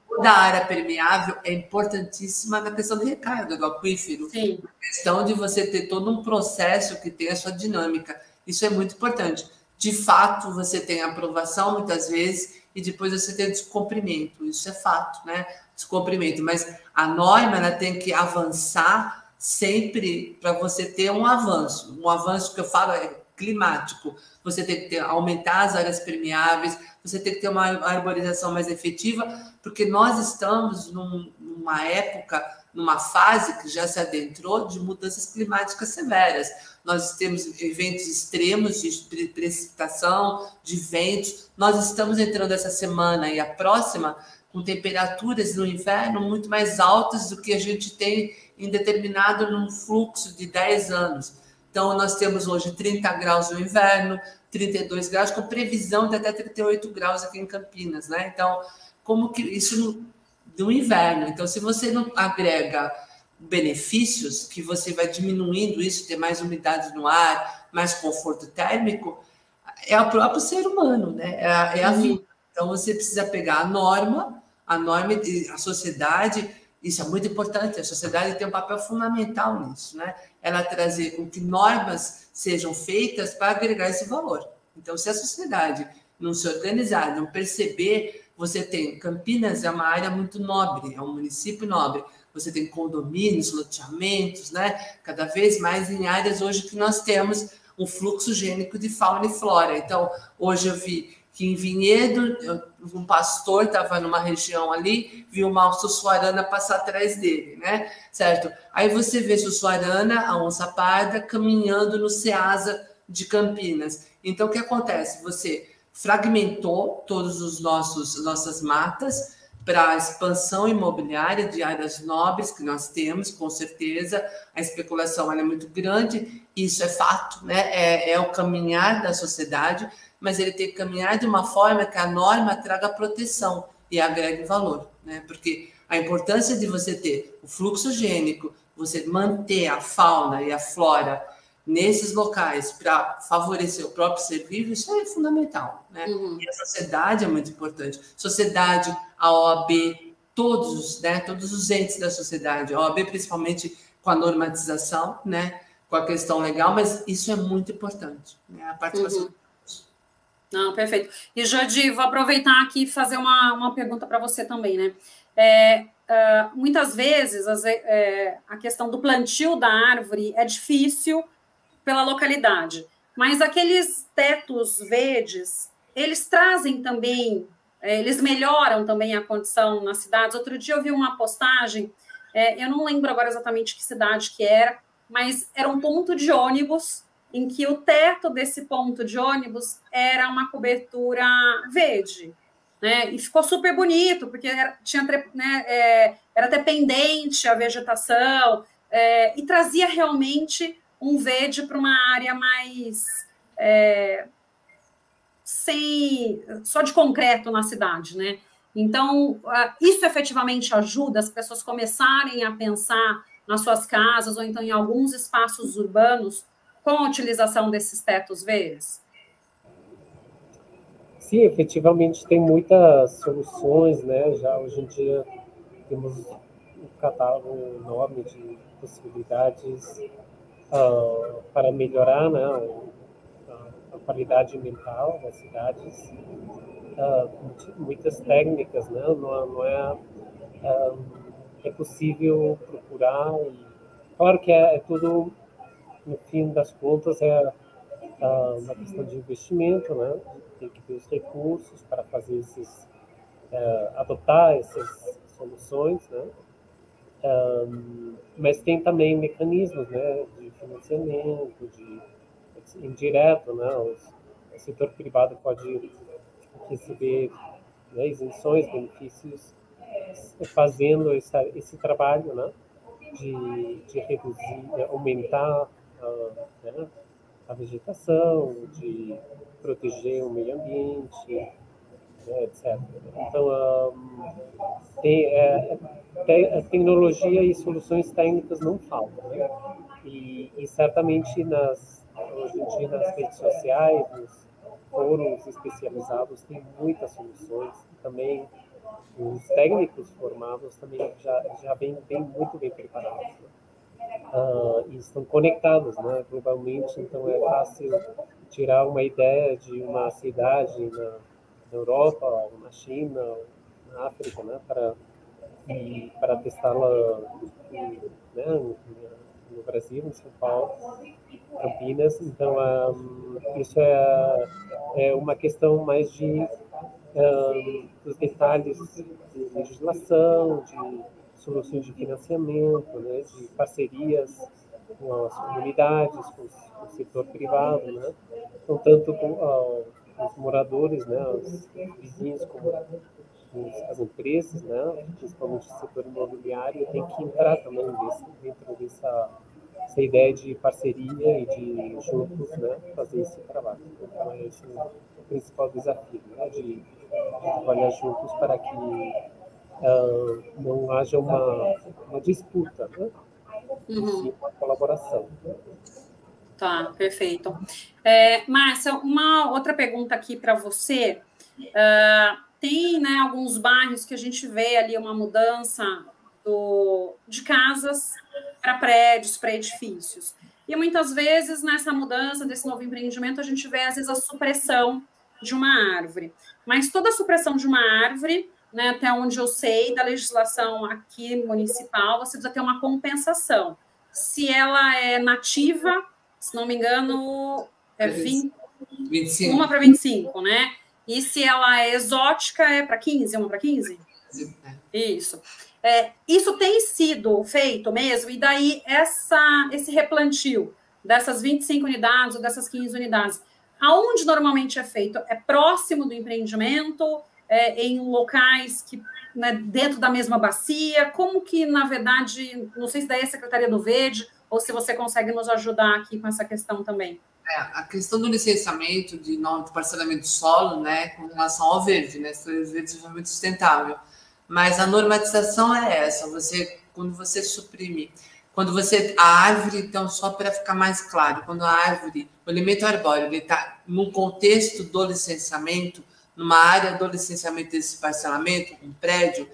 Toda a área permeável é importantíssima na questão de recarga do aquífero. Sim. A questão de você ter todo um processo que tem a sua dinâmica. Isso é muito importante. De fato, você tem aprovação muitas vezes e depois você tem descumprimento. Isso é fato, né? Descumprimento. Mas a norma ela tem que avançar sempre para você ter um avanço. Um avanço que eu falo é climático. Você tem que aumentar as áreas permeáveis, você tem que ter uma arborização mais efetiva, porque nós estamos numa época, numa fase que já se adentrou de mudanças climáticas severas. Nós temos eventos extremos de precipitação, de ventos. Nós estamos entrando essa semana e a próxima com temperaturas no inverno muito mais altas do que a gente tem determinado num fluxo de 10 anos. Então, nós temos hoje 30 graus no inverno, 32 graus, com previsão de até 38 graus aqui em Campinas, né? Então, como que isso no inverno? Então, se você não agrega benefícios, que você vai diminuindo isso, ter mais umidade no ar, mais conforto térmico, é o próprio ser humano, né? É a vida. Então, você precisa pegar a norma, a sociedade, isso é muito importante, a sociedade tem um papel fundamental nisso, né? Ela trazer com que normas sejam feitas para agregar esse valor. Então, se a sociedade não se organizar, não perceber, você tem Campinas é uma área muito nobre, é um município nobre, você tem condomínios, loteamentos, né? Cada vez mais em áreas hoje que nós temos um fluxo gênico de fauna e flora. Então, hoje eu vi que em Vinhedo, um pastor estava numa região ali, viu uma sussuarana passar atrás dele, né? Certo? Aí você vê sussuarana, a onça parda, caminhando no Ceasa de Campinas. Então, o que acontece? Você fragmentou todos os nossas matas para a expansão imobiliária de áreas nobres que nós temos, com certeza. A especulação é muito grande, isso é fato, né? É o caminhar da sociedade, mas ele tem que caminhar de uma forma que a norma traga proteção e agregue valor, né? Porque a importância de você ter o fluxo gênico, você manter a fauna e a flora nesses locais para favorecer o próprio ser vivo, isso é fundamental, né? E a sociedade é muito importante. Sociedade, a OAB, todos os entes da sociedade, a OAB principalmente com a normatização, né? Com a questão legal, mas isso é muito importante, né? A participação. Não, perfeito. E, Jodi, vou aproveitar aqui e fazer uma pergunta para você também, né? Muitas vezes a questão do plantio da árvore é difícil pela localidade, mas aqueles tetos verdes, eles trazem também, eles melhoram também a condição nas cidades. Outro dia eu vi uma postagem, eu não lembro agora exatamente que cidade que era, mas era um ponto de ônibus em que o teto desse ponto de ônibus era uma cobertura verde, né? E ficou super bonito, porque era até pendente a vegetação, e trazia realmente um verde para uma área mais só de concreto na cidade, né? Então, isso efetivamente ajuda as pessoas começarem a pensar nas suas casas ou então em alguns espaços urbanos com a utilização desses tetos verdes? Sim, efetivamente tem muitas soluções, né? Já hoje em dia temos um catálogo enorme de possibilidades para melhorar, né, a qualidade ambiental das cidades, muitas técnicas, né, é possível procurar, e claro que é tudo, no fim das contas, uma questão de investimento, né, tem que ter os recursos para fazer adotar essas soluções, né, mas tem também mecanismos, né, de financiamento, indireto, né, o setor privado pode receber, né, isenções, benefícios, fazendo esse trabalho, né, de reduzir, aumentar né, a vegetação, de proteger o meio ambiente, etc. Então, tecnologia e soluções técnicas não faltam, né? E certamente hoje em dia nas redes sociais, nos fóruns especializados, tem muitas soluções. Também os técnicos formados também já vêm muito bem preparados, né? E estão conectados, né, globalmente, então é fácil tirar uma ideia de uma cidade na Europa, ou na China, ou na África, né, para testá-la, né, no Brasil, em São Paulo, Campinas. Então, isso é uma questão mais dos detalhes de legislação, de soluções de financiamento, né, de parcerias com as comunidades, com o setor privado, né, então tanto com os moradores, né, os vizinhos, como as empresas, né, principalmente o setor imobiliário, tem que entrar também dentro dessa ideia de parceria e de juntos, né, fazer esse trabalho. Então, esse é o principal desafio, né, de trabalhar juntos para que não haja uma disputa, né, e sim uma colaboração. Tá, perfeito. Márcia, uma outra pergunta aqui para você. Tem, né, alguns bairros que a gente vê ali uma mudança de casas para prédios, para edifícios. E muitas vezes, nessa mudança, desse novo empreendimento, a gente vê, às vezes, a supressão de uma árvore. Mas toda a supressão de uma árvore, né, até onde eu sei, da legislação aqui municipal, você precisa ter uma compensação. Se ela é nativa, se não me engano, é 25. Uma para 25, né? E se ela é exótica, é para 15? Uma para 15? Isso. Isso tem sido feito mesmo, e daí esse replantio dessas 25 unidades ou dessas 15 unidades, aonde normalmente é feito? É próximo do empreendimento? Em locais que, né, dentro da mesma bacia? Como que, na verdade, não sei se daí é a Secretaria do Verde, ou se você consegue nos ajudar aqui com essa questão também. A questão do licenciamento de parcelamento do solo, né, com relação ao verde, né, desenvolvimento sustentável. Mas a normatização é essa, quando você suprime, a árvore, então, só para ficar mais claro, quando a árvore, o elemento arbóreo, ele está num contexto do licenciamento, numa área do licenciamento desse parcelamento, um prédio,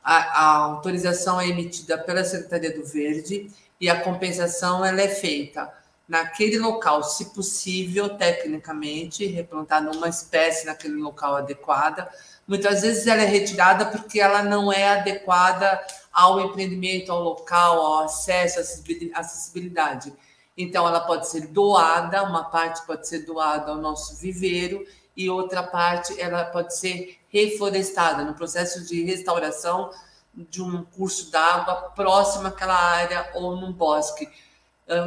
a autorização é emitida pela Secretaria do Verde e a compensação ela é feita naquele local, se possível, tecnicamente, replantar uma espécie naquele local adequada. Muitas vezes ela é retirada porque ela não é adequada ao empreendimento, ao local, ao acesso, à acessibilidade. Então, ela pode ser doada, uma parte pode ser doada ao nosso viveiro e outra parte ela pode ser reflorestada no processo de restauração de um curso d'água próximo àquela área ou num bosque,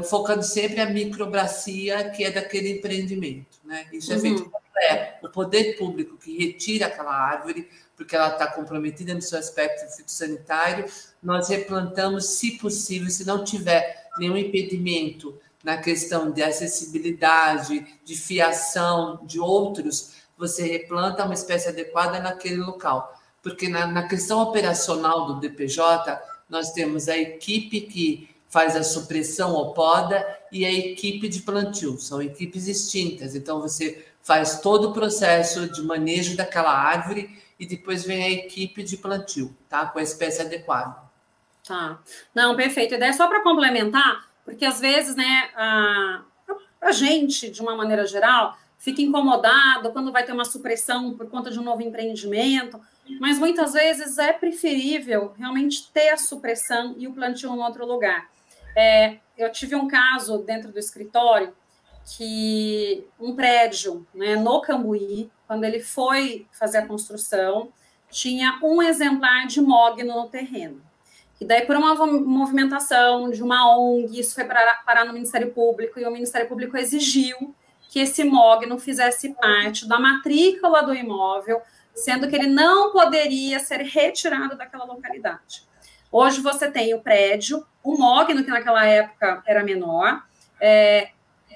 focando sempre a microbacia que é daquele empreendimento, né? Isso é feito o poder público que retira aquela árvore, porque ela está comprometida no seu aspecto fitossanitário, nós replantamos, se possível, se não tiver nenhum impedimento na questão de acessibilidade, de fiação, de outros, você replanta uma espécie adequada naquele local. Porque na questão operacional do DPJ, nós temos a equipe que faz a supressão ou poda e a equipe de plantio, são equipes distintas. Então, você faz todo o processo de manejo daquela árvore e depois vem a equipe de plantio, tá? Com a espécie adequada. Tá. Não, perfeito. A ideia é só para complementar, porque às vezes, né, a gente, de uma maneira geral, fica incomodado quando vai ter uma supressão por conta de um novo empreendimento, mas muitas vezes é preferível realmente ter a supressão e o plantio em outro lugar. Eu tive um caso dentro do escritório que um prédio, né, no Cambuí, quando ele foi fazer a construção, tinha um exemplar de mogno no terreno. E daí, por uma movimentação de uma ONG, isso foi parar no Ministério Público, e o Ministério Público exigiu que esse mogno fizesse parte da matrícula do imóvel, sendo que ele não poderia ser retirado daquela localidade. Hoje você tem o prédio, o mogno, que naquela época era menor,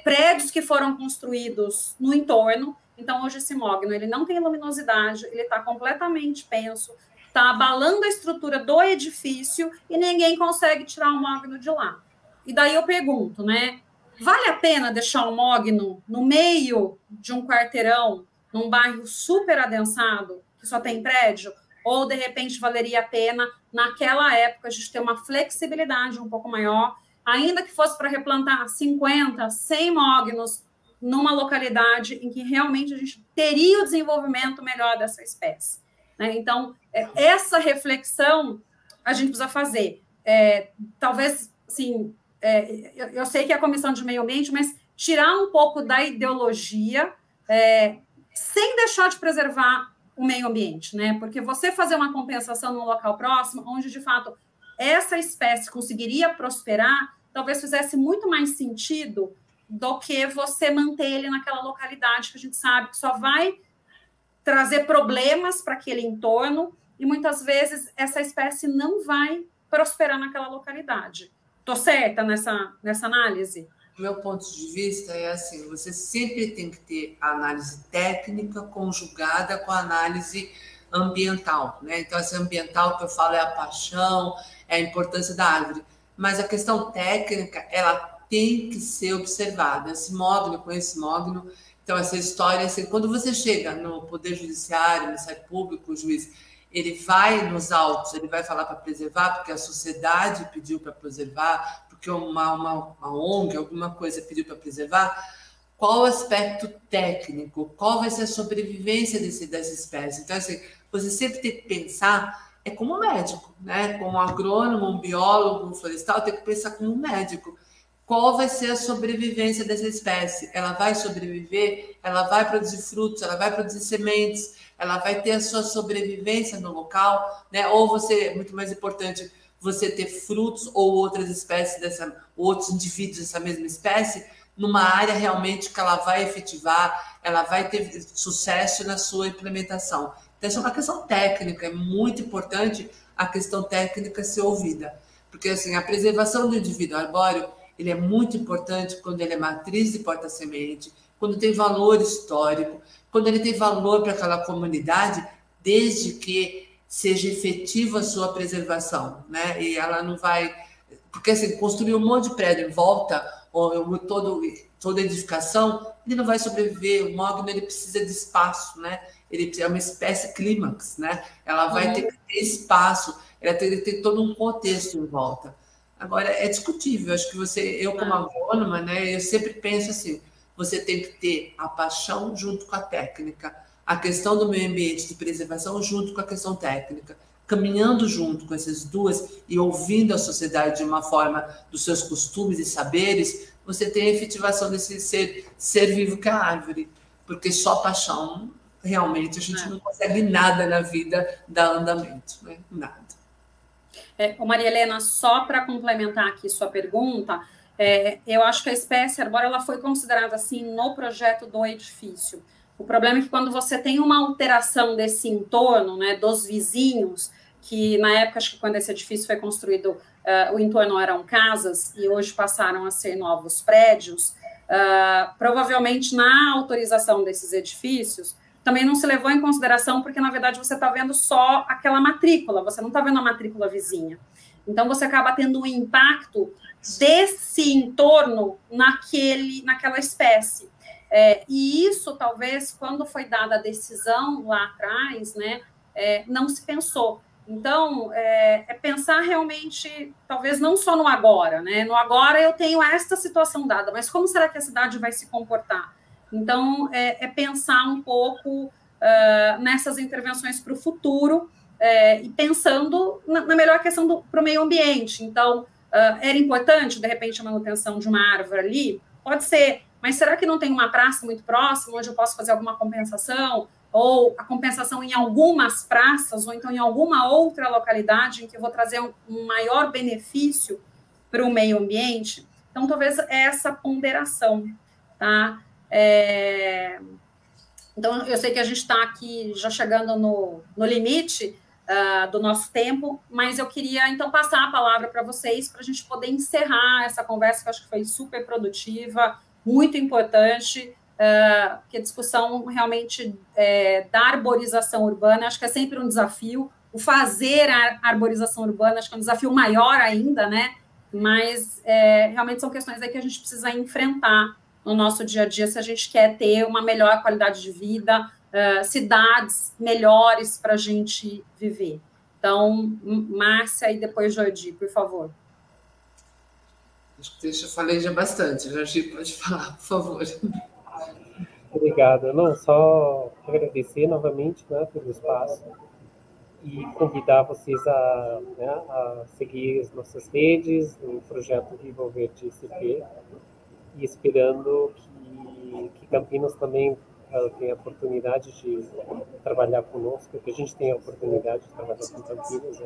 prédios que foram construídos no entorno. Então, hoje esse mogno ele não tem luminosidade, ele está completamente penso, está abalando a estrutura do edifício e ninguém consegue tirar o mogno de lá. E daí eu pergunto, né? Vale a pena deixar o mogno no meio de um quarteirão, num bairro super adensado, que só tem prédio? Ou, de repente, valeria a pena, naquela época, a gente ter uma flexibilidade um pouco maior, ainda que fosse para replantar 50, 100 mognos numa localidade em que realmente a gente teria o desenvolvimento melhor dessa espécie, né? Então, essa reflexão a gente precisa fazer. Talvez, assim, eu sei que é a Comissão de Meio Ambiente, mas tirar um pouco da ideologia, sem deixar de preservar o meio ambiente, né? Porque você fazer uma compensação num local próximo, onde, de fato, essa espécie conseguiria prosperar, talvez fizesse muito mais sentido do que você manter ele naquela localidade que a gente sabe que só vai trazer problemas para aquele entorno, e muitas vezes essa espécie não vai prosperar naquela localidade. Estou certa nessa análise? Meu ponto de vista é assim, você sempre tem que ter a análise técnica conjugada com a análise ambiental, né? Então, essa ambiental que eu falo é a paixão, é a importância da árvore, mas a questão técnica, ela tem que ser observada. Esse mogno, com esse mogno, então essa história, assim, quando você chega no Poder Judiciário, no Ministério Público, o juiz, ele vai nos autos, ele vai falar para preservar, porque a sociedade pediu para preservar, porque uma ONG, alguma coisa pediu para preservar. Qual o aspecto técnico? Qual vai ser a sobrevivência dessa espécie? Então, assim, você sempre tem que pensar, é como um médico, né? Como um agrônomo, um biólogo, um florestal, tem que pensar como um médico. Qual vai ser a sobrevivência dessa espécie? Ela vai sobreviver? Ela vai produzir frutos? Ela vai produzir sementes? Ela vai ter a sua sobrevivência no local, né? Ou você, muito mais importante, você ter frutos ou outras espécies outros indivíduos dessa mesma espécie numa área realmente que ela vai efetivar, ela vai ter sucesso na sua implementação. Então, essa é uma questão técnica, é muito importante a questão técnica ser ouvida, porque assim, a preservação do indivíduo arbóreo, ele é muito importante quando ele é matriz de porta-semente, quando tem valor histórico, quando ele tem valor para aquela comunidade, desde que seja efetiva a sua preservação, né? E ela não vai... Porque, assim, construir um monte de prédio em volta, ou toda edificação, ele não vai sobreviver. O mogno, ele precisa de espaço, né? Ele é uma espécie clímax, né? Ela vai ter que ter espaço, ela tem que ter todo um contexto em volta. Agora, é discutível. Acho que eu como agrônoma, né? Eu sempre penso assim, você tem que ter a paixão junto com a técnica, a questão do meio ambiente de preservação junto com a questão técnica, caminhando junto com essas duas e ouvindo a sociedade de uma forma dos seus costumes e saberes, você tem a efetivação desse ser vivo que é a árvore, porque só paixão, realmente, a gente não consegue nada na vida dar andamento, né? Nada. Maria Helena, só para complementar aqui sua pergunta, eu acho que a espécie arbórea ela foi considerada assim no projeto do edifício. O problema é que quando você tem uma alteração desse entorno, né, dos vizinhos, que na época, acho que quando esse edifício foi construído, o entorno eram casas e hoje passaram a ser novos prédios, provavelmente na autorização desses edifícios, também não se levou em consideração, porque na verdade você está vendo só aquela matrícula, você não está vendo a matrícula vizinha. Então você acaba tendo um impacto desse entorno naquela espécie. E isso, talvez, quando foi dada a decisão lá atrás, né, não se pensou. Então, pensar realmente, talvez não só no agora, né? No agora eu tenho esta situação dada, mas como será que a cidade vai se comportar? Então, pensar um pouco nessas intervenções para o futuro e pensando na melhor questão para o meio ambiente. Então, era importante, de repente, a manutenção de uma árvore ali? Pode ser, mas será que não tem uma praça muito próxima onde eu posso fazer alguma compensação? Ou a compensação em algumas praças, ou então em alguma outra localidade em que eu vou trazer um maior benefício para o meio ambiente? Então, talvez essa ponderação, tá? Então, eu sei que a gente está aqui já chegando no limite do nosso tempo, mas eu queria, então, passar a palavra para vocês, para a gente poder encerrar essa conversa, que eu acho que foi super produtiva, muito importante, porque a discussão realmente da arborização urbana, acho que é sempre um desafio, o fazer a arborização urbana, acho que é um desafio maior ainda, né? Mas realmente são questões aí que a gente precisa enfrentar no nosso dia a dia, se a gente quer ter uma melhor qualidade de vida, cidades melhores para a gente viver. Então, Márcia e depois Jordi, por favor. Acho que eu falei já bastante. Jordi, pode falar, por favor. Obrigado. Não, só agradecer novamente, né, pelo espaço e convidar vocês a seguir as nossas redes, o projeto Viva Verde ICP, e esperando que Campinas também tenha a oportunidade de trabalhar conosco, que a gente tenha a oportunidade de trabalhar com Campinas.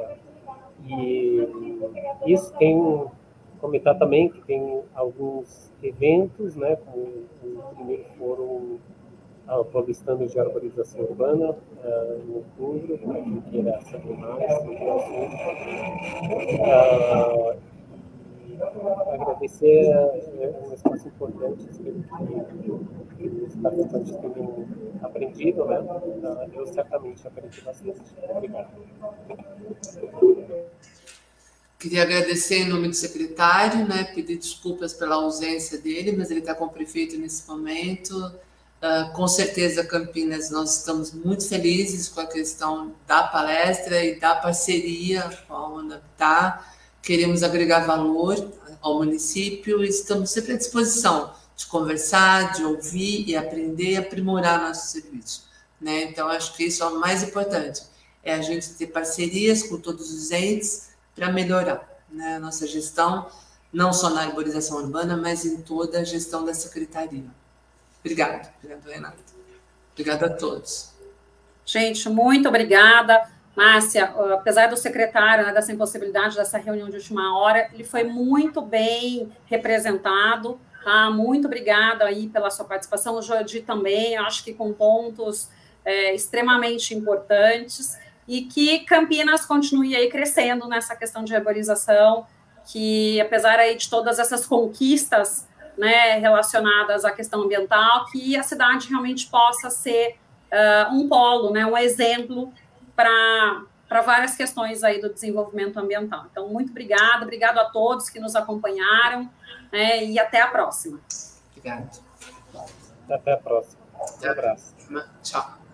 E isso tem... Comentar também que tem alguns eventos, né, como o primeiro fórum Estou listando de arborização urbana no outubro, para quem queira saber mais sobre o assunto. Agradecer, é um espaço importante, espero que os participantes tenham aprendido, né? Eu certamente aprendi bastante. Obrigado. Queria agradecer em nome do secretário, né? Pedir desculpas pela ausência dele, mas ele está com o prefeito nesse momento. Com certeza, Campinas, nós estamos muito felizes com a questão da palestra e da parceria com a UNAPTAR. Queremos agregar valor ao município e estamos sempre à disposição de conversar, de ouvir e aprender e aprimorar nosso serviço, né? Então, acho que isso é o mais importante, é a gente ter parcerias com todos os entes para melhorar, né, a nossa gestão, não só na arborização urbana, mas em toda a gestão da secretaria. Obrigado, Renato. Obrigada a todos. Gente, muito obrigada. Márcia, apesar do secretário, né, dessa impossibilidade dessa reunião de última hora, ele foi muito bem representado, tá? Muito obrigada aí pela sua participação, o Jordi também, acho que com pontos extremamente importantes, e que Campinas continue aí crescendo nessa questão de arborização, que apesar aí de todas essas conquistas, né, relacionadas à questão ambiental, que a cidade realmente possa ser um polo, né, um exemplo para várias questões aí do desenvolvimento ambiental. Então, muito obrigada, obrigado a todos que nos acompanharam, né, e até a próxima. Obrigado. Até a próxima. Um abraço. Tchau.